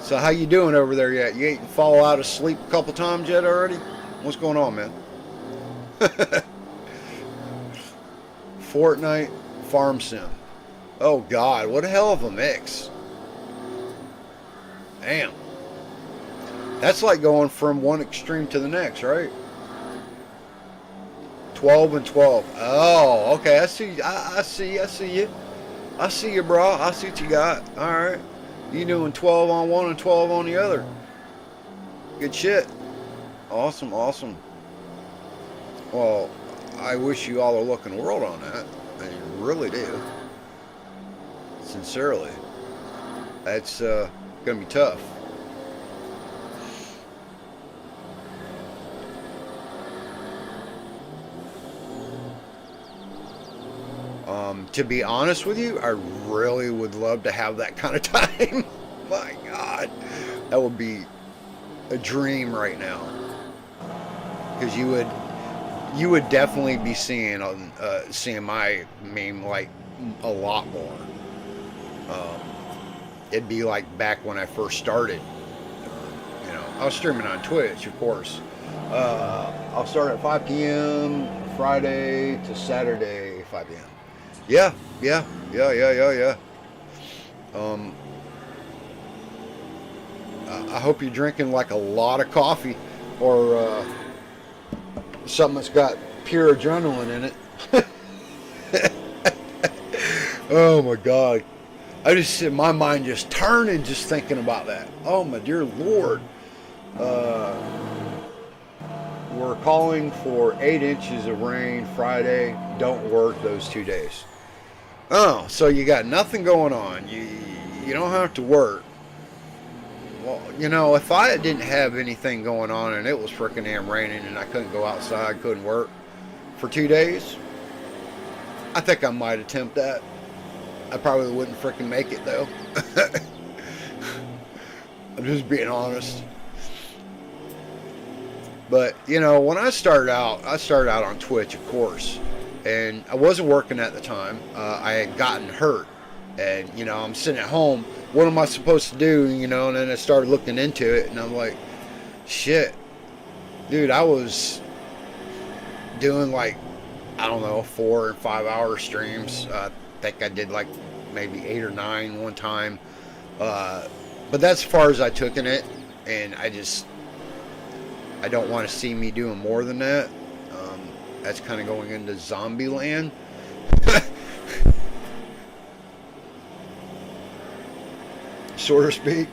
[SPEAKER 1] So how you doing over there yet? You ain't fall out of sleep a couple times yet already? What's going on, man? Fortnite Farm Sim. Oh God, what a hell of a mix. Damn. That's like going from one extreme to the next, right? 12 and 12. Oh, okay. I see you. I see you, bro. I see what you got. All right. You doing 12 on one and 12 on the other. Good shit. Awesome, awesome. Well, I wish you all the luck in the world on that. I really do. Sincerely. That's going to be tough. To be honest with you, I really would love to have that kind of time. My God, that would be a dream right now. Because you would definitely be seeing my meme like a lot more. It'd be like back when I first started. I was streaming on Twitch, of course. I'll start at 5 p.m. Friday to Saturday, 5 p.m. Yeah. I hope you're drinking like a lot of coffee or something that's got pure adrenaline in it. Oh my God. My mind just turning just thinking about that. Oh my dear Lord. We're calling for 8 inches of rain Friday. Don't work those 2 days. Oh, so you got nothing going on. You don't have to work. Well, if I didn't have anything going on and it was freaking damn raining and I couldn't go outside, couldn't work for 2 days, I think I might attempt that. I probably wouldn't freaking make it though. I'm just being honest. But when I started out on Twitch, of course, and I wasn't working at the time. I had gotten hurt, and I'm sitting at home. What am I supposed to do? And then I started looking into it, and I'm like, shit, dude, I was doing like, I don't know, 4 and 5 hour streams. I think I did like maybe 8 or 9 one time, but that's as far as I took in it, and I don't want to see me doing more than that. That's kind of going into zombie land. So to speak.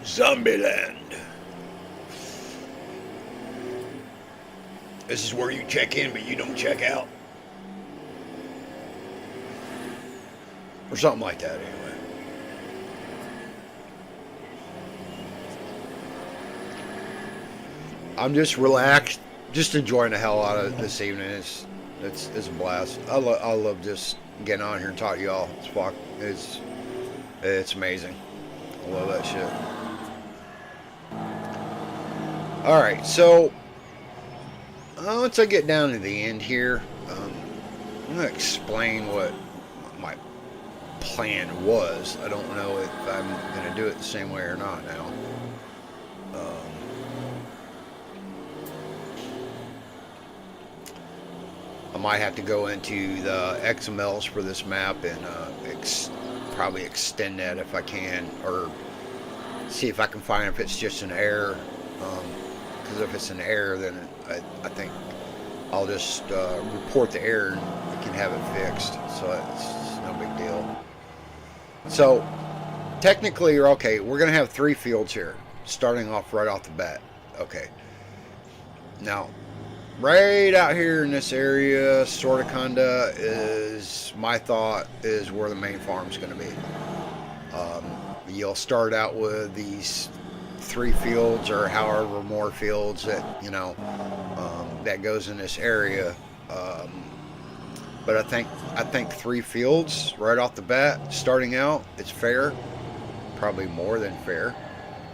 [SPEAKER 1] Zombie land. This is where you check in, but you don't check out. Or something like that, anyway. I'm just relaxed, just enjoying the hell out of this evening. It's a blast. I love just getting on here and talking to y'all. It's amazing. I love that shit. All right, so once I get down to the end here, I'm gonna explain what my plan was. I don't know if I'm gonna do it the same way or not now. I might have to go into the XMLs for this map and probably extend that if I can, or see if I can find if it's just an error. Because if it's an error, then I think I'll just report the error and we can have it fixed. So it's no big deal. So technically, you're okay. We're gonna have 3 fields here, starting off right off the bat. Okay. Now, right out here in this area, sort of, kinda, is my thought is where the main farm's gonna be. Um, you'll start out with these 3 fields or however more fields that that goes in this area. Um, but I think 3 fields right off the bat, starting out, it's fair. Probably more than fair.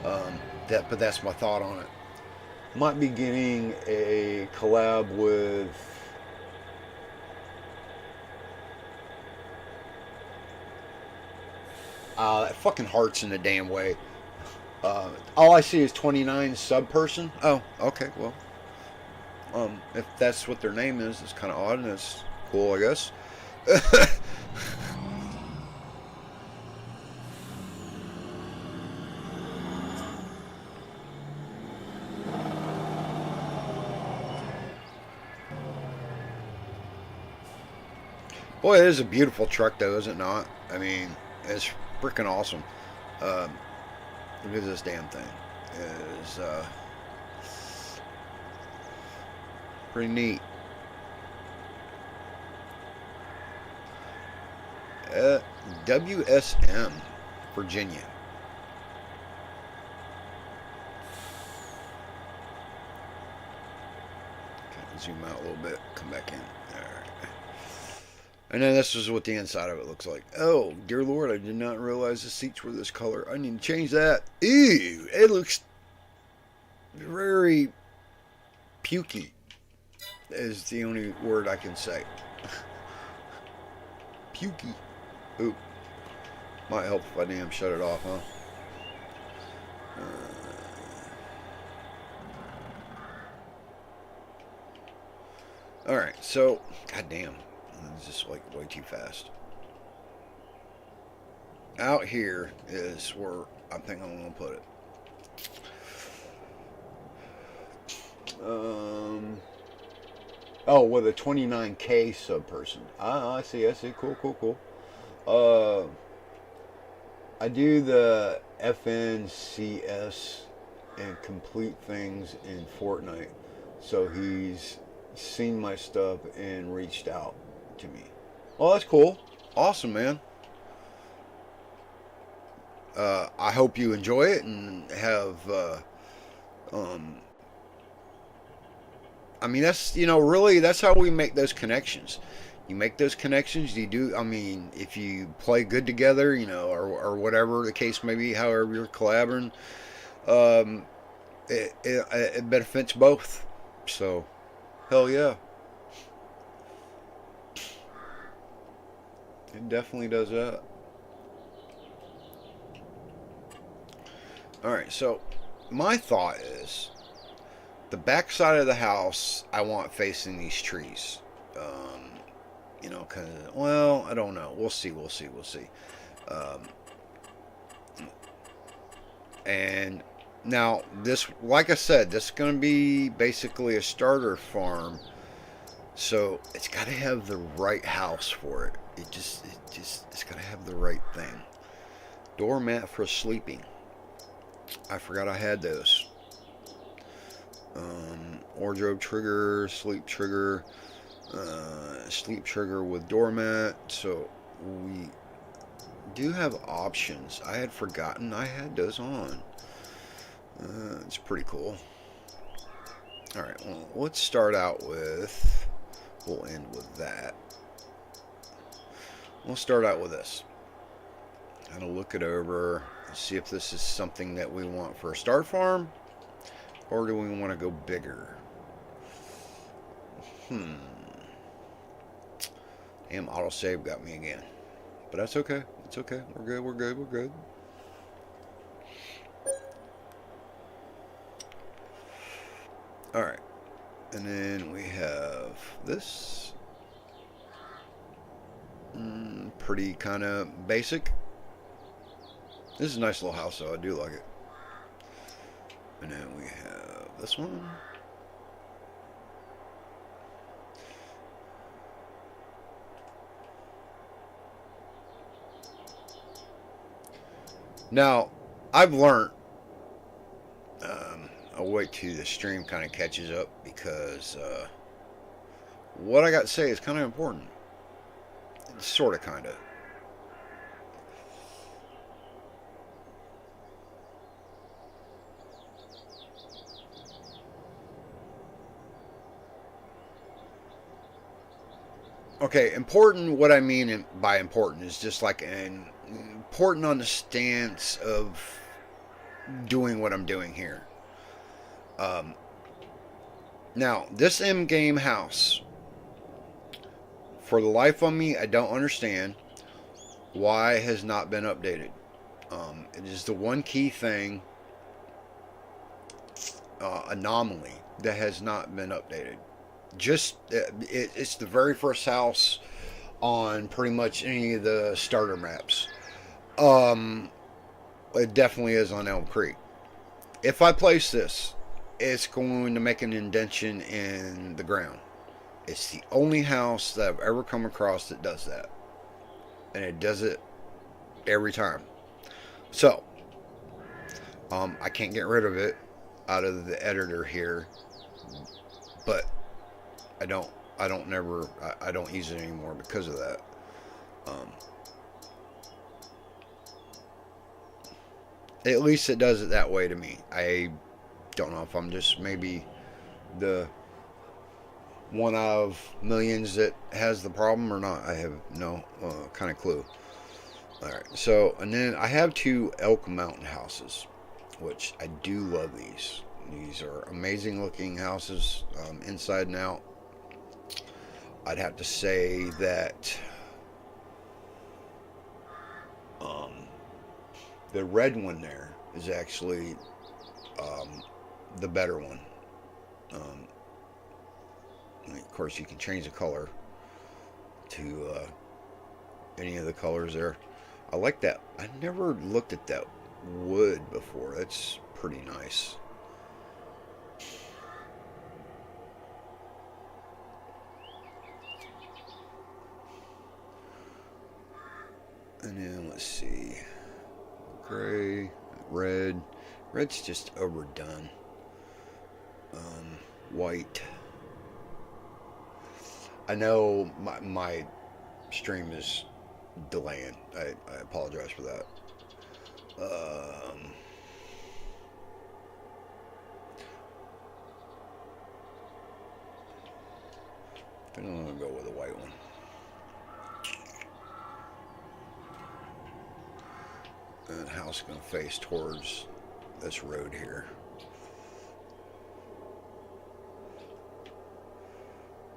[SPEAKER 1] But that's my thought on it. Might be getting a collab with. That fucking heart's in the damn way. All I see is 29 sub person. Oh, okay. Well, if that's what their name is, it's kind of odd and it's cool, I guess. Boy, it is a beautiful truck, though, is it not? I mean, it's freaking awesome. Um, Look at this damn thing. It is pretty neat. Uh, WSM, Virginia. Okay, zoom out a little bit. Come back in. All right. And then this is what the inside of it looks like. Oh, dear Lord, I did not realize the seats were this color. I need to change that. Ew, it looks very pukey, is the only word I can say. Pukey. Ooh, might help if I damn shut it off, huh? Alright, so, goddamn, it's just like way too fast. Out here is where I think I'm going to put it. Oh, with a 29K sub person. Ah, I see. Cool, cool, cool. I do the FNCS and complete things in Fortnite. So he's seen my stuff and reached out to me. Oh, that's cool. Awesome, man. I hope you enjoy it and have. Um, I mean, that's really that's how we make those connections. You make those connections. You do. I mean, if you play good together, or whatever the case may be, however you're collaborating, um, it benefits both. So, hell yeah, it definitely does that. All right, so my thought is the back side of the house I want facing these trees. Cause well, I don't know. We'll see. Um, and now this, like I said, this is going to be basically a starter farm. So it's got to have the right house for it. It's got to have the right thing. Doormat for sleeping. I forgot I had those. Wardrobe trigger, sleep trigger with doormat. So we do have options. I had forgotten I had those on. It's pretty cool. Alright, well, let's start out with, we'll end with that. We'll start out with this. Kind of look it over, see if this is something that we want for a start farm, or do we want to go bigger? Damn, autosave got me again. But that's okay. It's okay. We're good. Alright. And then we have this. Pretty kind of basic. This is a nice little house, though. I do like it. And then we have this one. Now, I've learned. I'll wait till the stream kind of catches up because what I got to say is kind of important. Sort of, kind of. Okay, important. What I mean by important is just like an important on the stance of doing what I'm doing here. Um, Now, this M game house, for the life of me, I don't understand why it has not been updated. It is the one key thing, anomaly, that has not been updated. Just it's the very first house on pretty much any of the starter maps. Um, it definitely is on Elm Creek. If I place this, it's going to make an indentation in the ground. It's the only house that I've ever come across that does that. And it does it every time. So, I can't get rid of it out of the editor here, but I don't use it anymore because of that. Um, at least it does it that way to me. I don't know if I'm just maybe the one out of millions that has the problem or not. I have no kind of clue. Alright, so, and then I have two Elk Mountain houses, which I do love these. These are amazing looking houses, inside and out. I'd have to say that the red one there is actually the better one. Of course, you can change the color to any of the colors there. I like that. I never looked at that wood before. That's pretty nice. And then let's see. Gray, red. Red's just overdone. White. I know my stream is delaying. I apologize for that. I think I'm going to go with a white one. And the house is going to face towards this road here.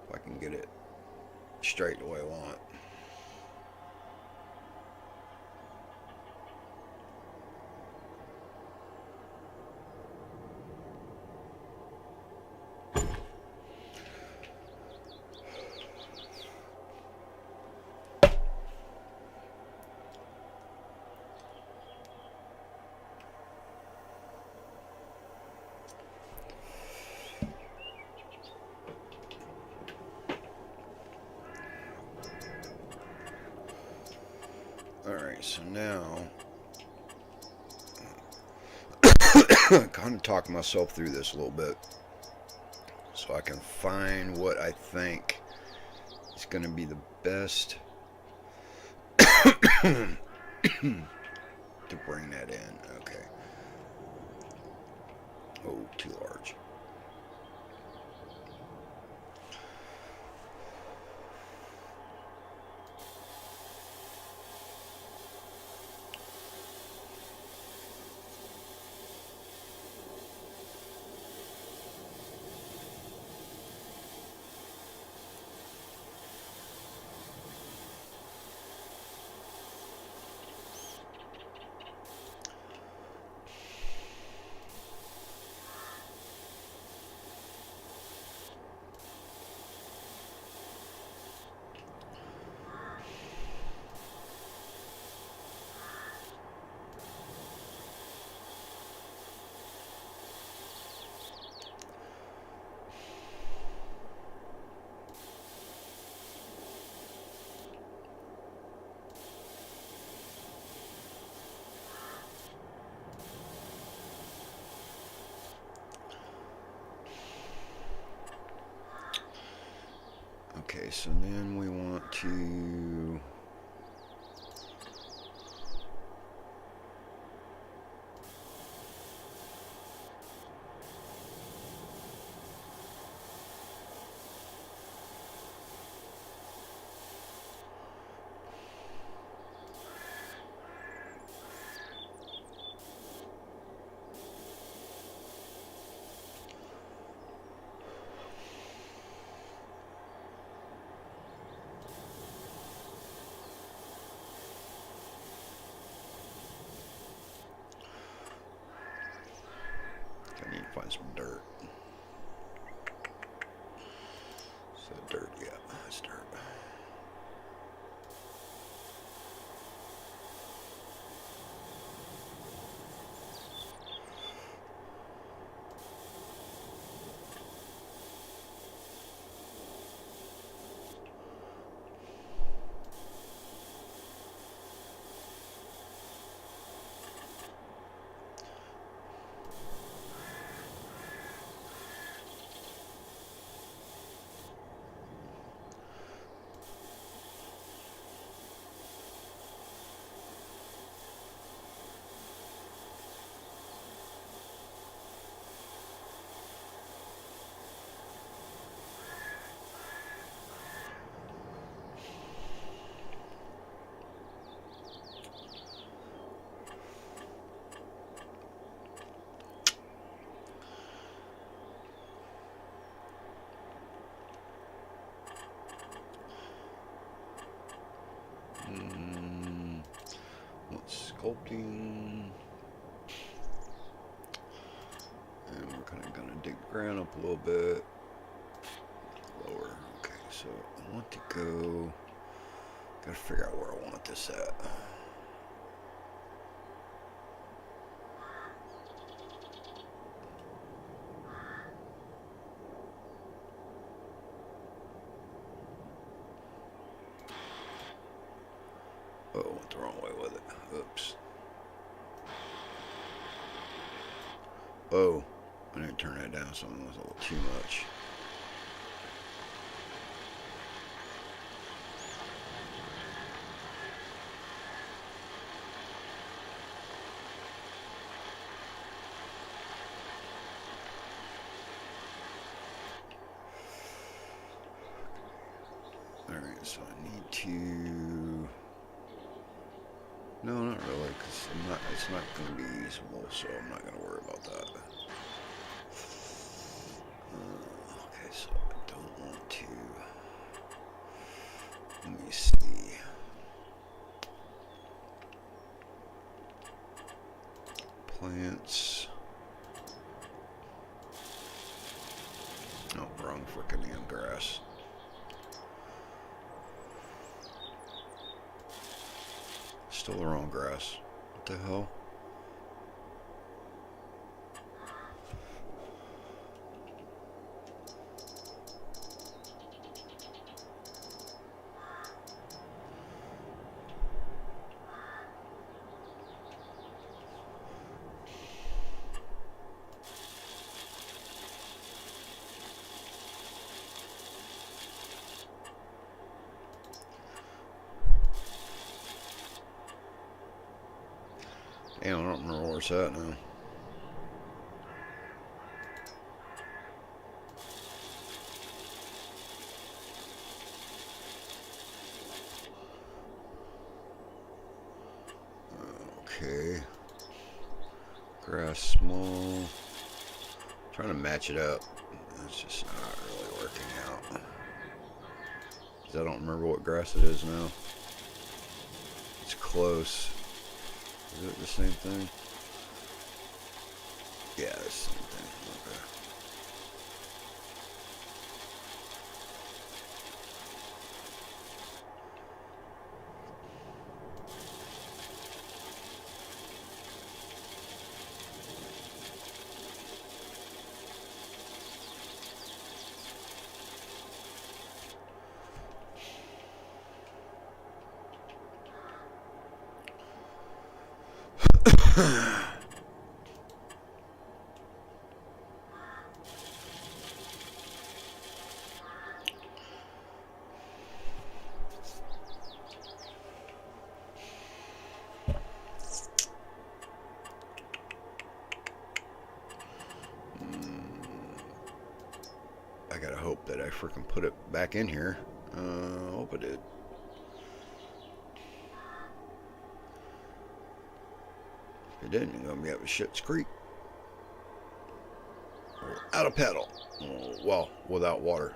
[SPEAKER 1] If I can get it straight the way I want. Alright, so now I'm kind of talking myself through this a little bit so I can find what I think is going to be the best to bring that in. Okay. Oh, too large. so then we want to... I need to find some dirt. So dirt, yeah, that's dirt. Sculpting, and we're kind of going to dig the ground up a little bit lower. Okay, so I want to go, gotta figure out where I want this at. Oh, I went the wrong way with it. Oops. Oh, I didn't turn that down. Something was a little too much. Alright, so I need to... No, not really, because it's not going to be usable, so I'm not going to worry about that. Okay, so I don't want to... Let me see. Plants. Oh, wrong frickin' damn grass. Still the wrong grass. What the hell? Damn, I don't remember where it's at now. Okay. Grass small. Trying to match it up. It's just not really working out. 'Cause I don't remember what grass it is now. It's close. Is it the same thing? Yeah, it's the same thing. Okay. freaking put it back in here. I hope I did. If it didn't, you're going to be up to Schitt's Creek. Out of pedal. Well, without water.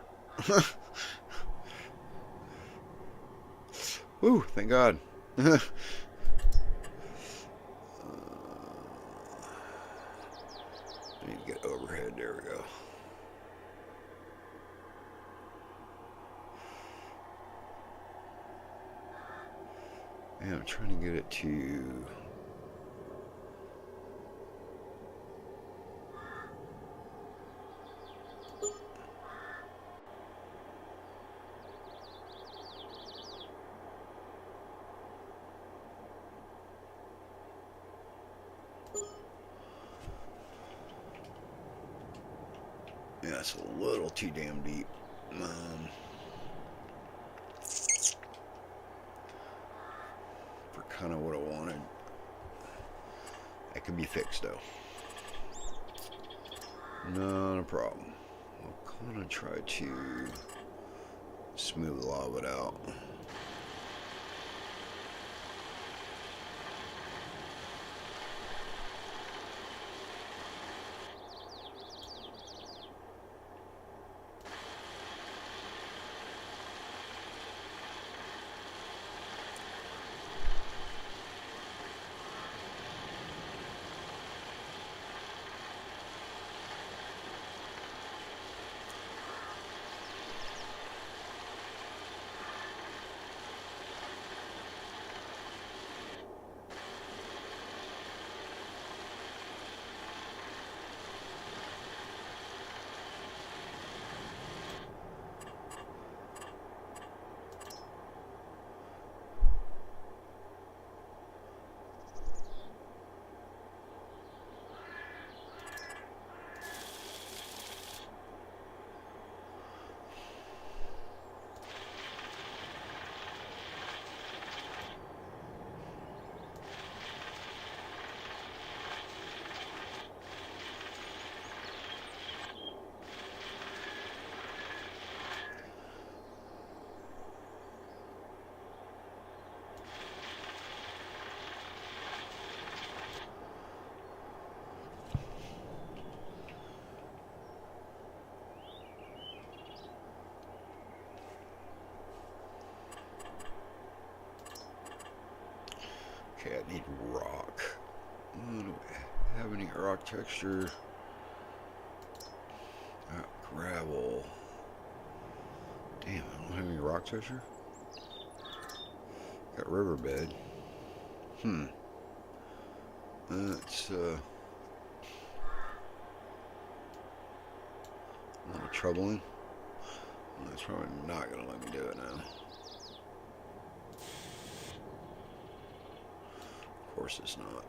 [SPEAKER 1] Whew, thank God. Need to get overhead. There we go. And I'm trying to get it to... Yeah, it's a little too damn deep. For kind of what I wanted. That could be fixed though. Not a problem. I'll kind of try to smooth a lot of it out. Okay, I need rock. Do I have any rock texture? Gravel. Damn, I don't have any rock texture. Got riverbed. That's a little troubling. That's probably not gonna let me do it now. Of course it's not.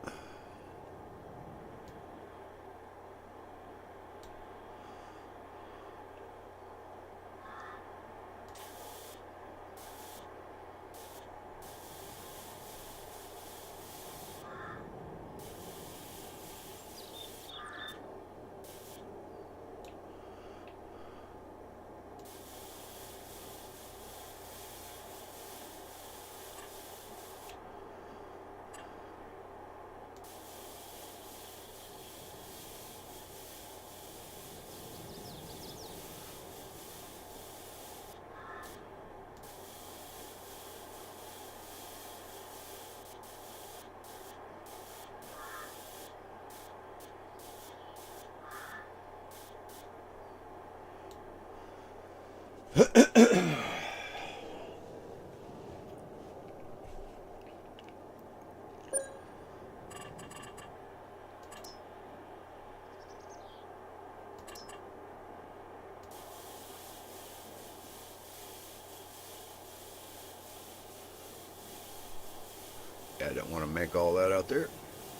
[SPEAKER 1] Yeah, I don't want to make all that out there.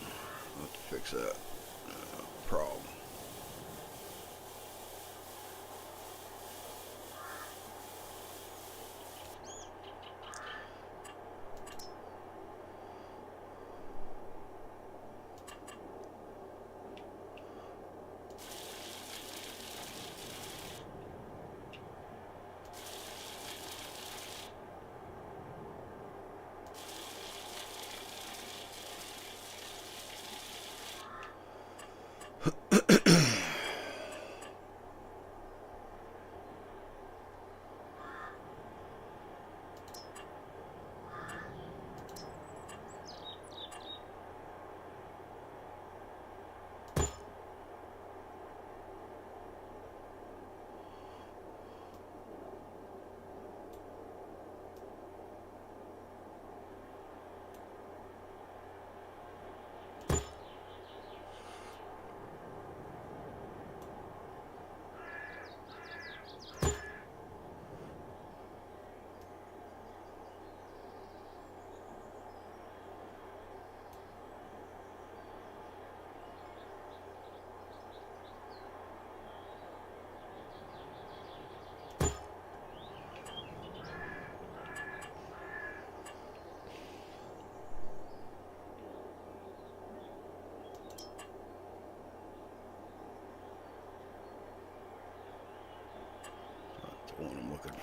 [SPEAKER 1] I'll have to fix that. Problem.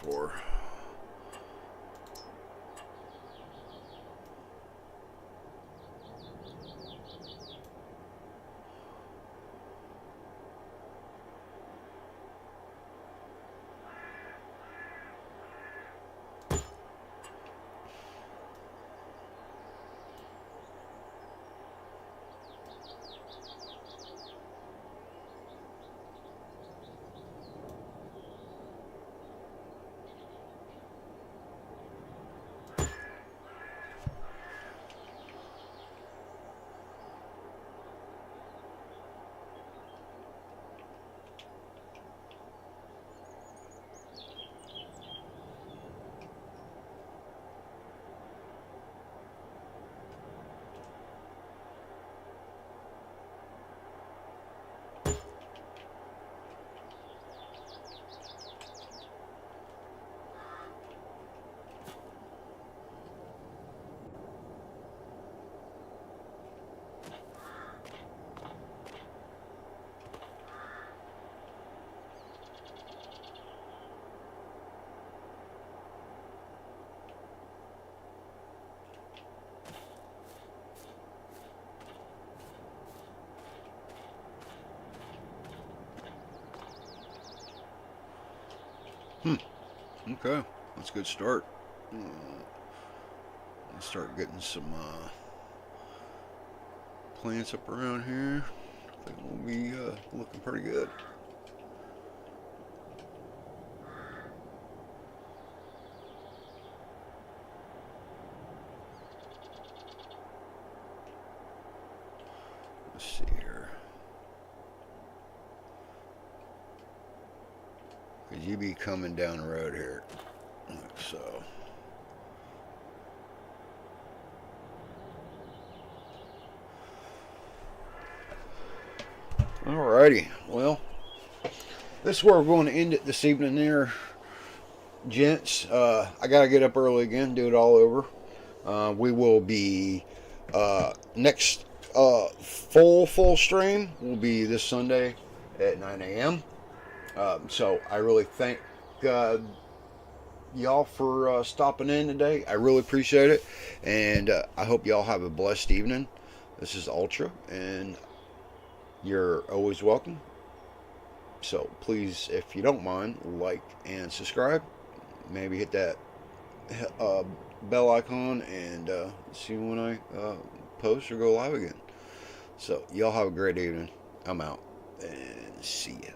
[SPEAKER 1] for. Okay, that's a good start. Let's start getting some plants up around here. I think we'll be looking pretty good. Let's see here. Because you be coming down the road here, like so. Alrighty, well, this is where we're going to end it this evening there, gents. I got to get up early again, do it all over. We will be, next full stream will be this Sunday at 9 a.m. So I really thank y'all for stopping in today. I really appreciate it, and I hope y'all have a blessed evening. This is Ultra, and you're always welcome. So please, if you don't mind, like and subscribe. Maybe hit that bell icon and see when I post or go live again. So y'all have a great evening. I'm out, and see ya.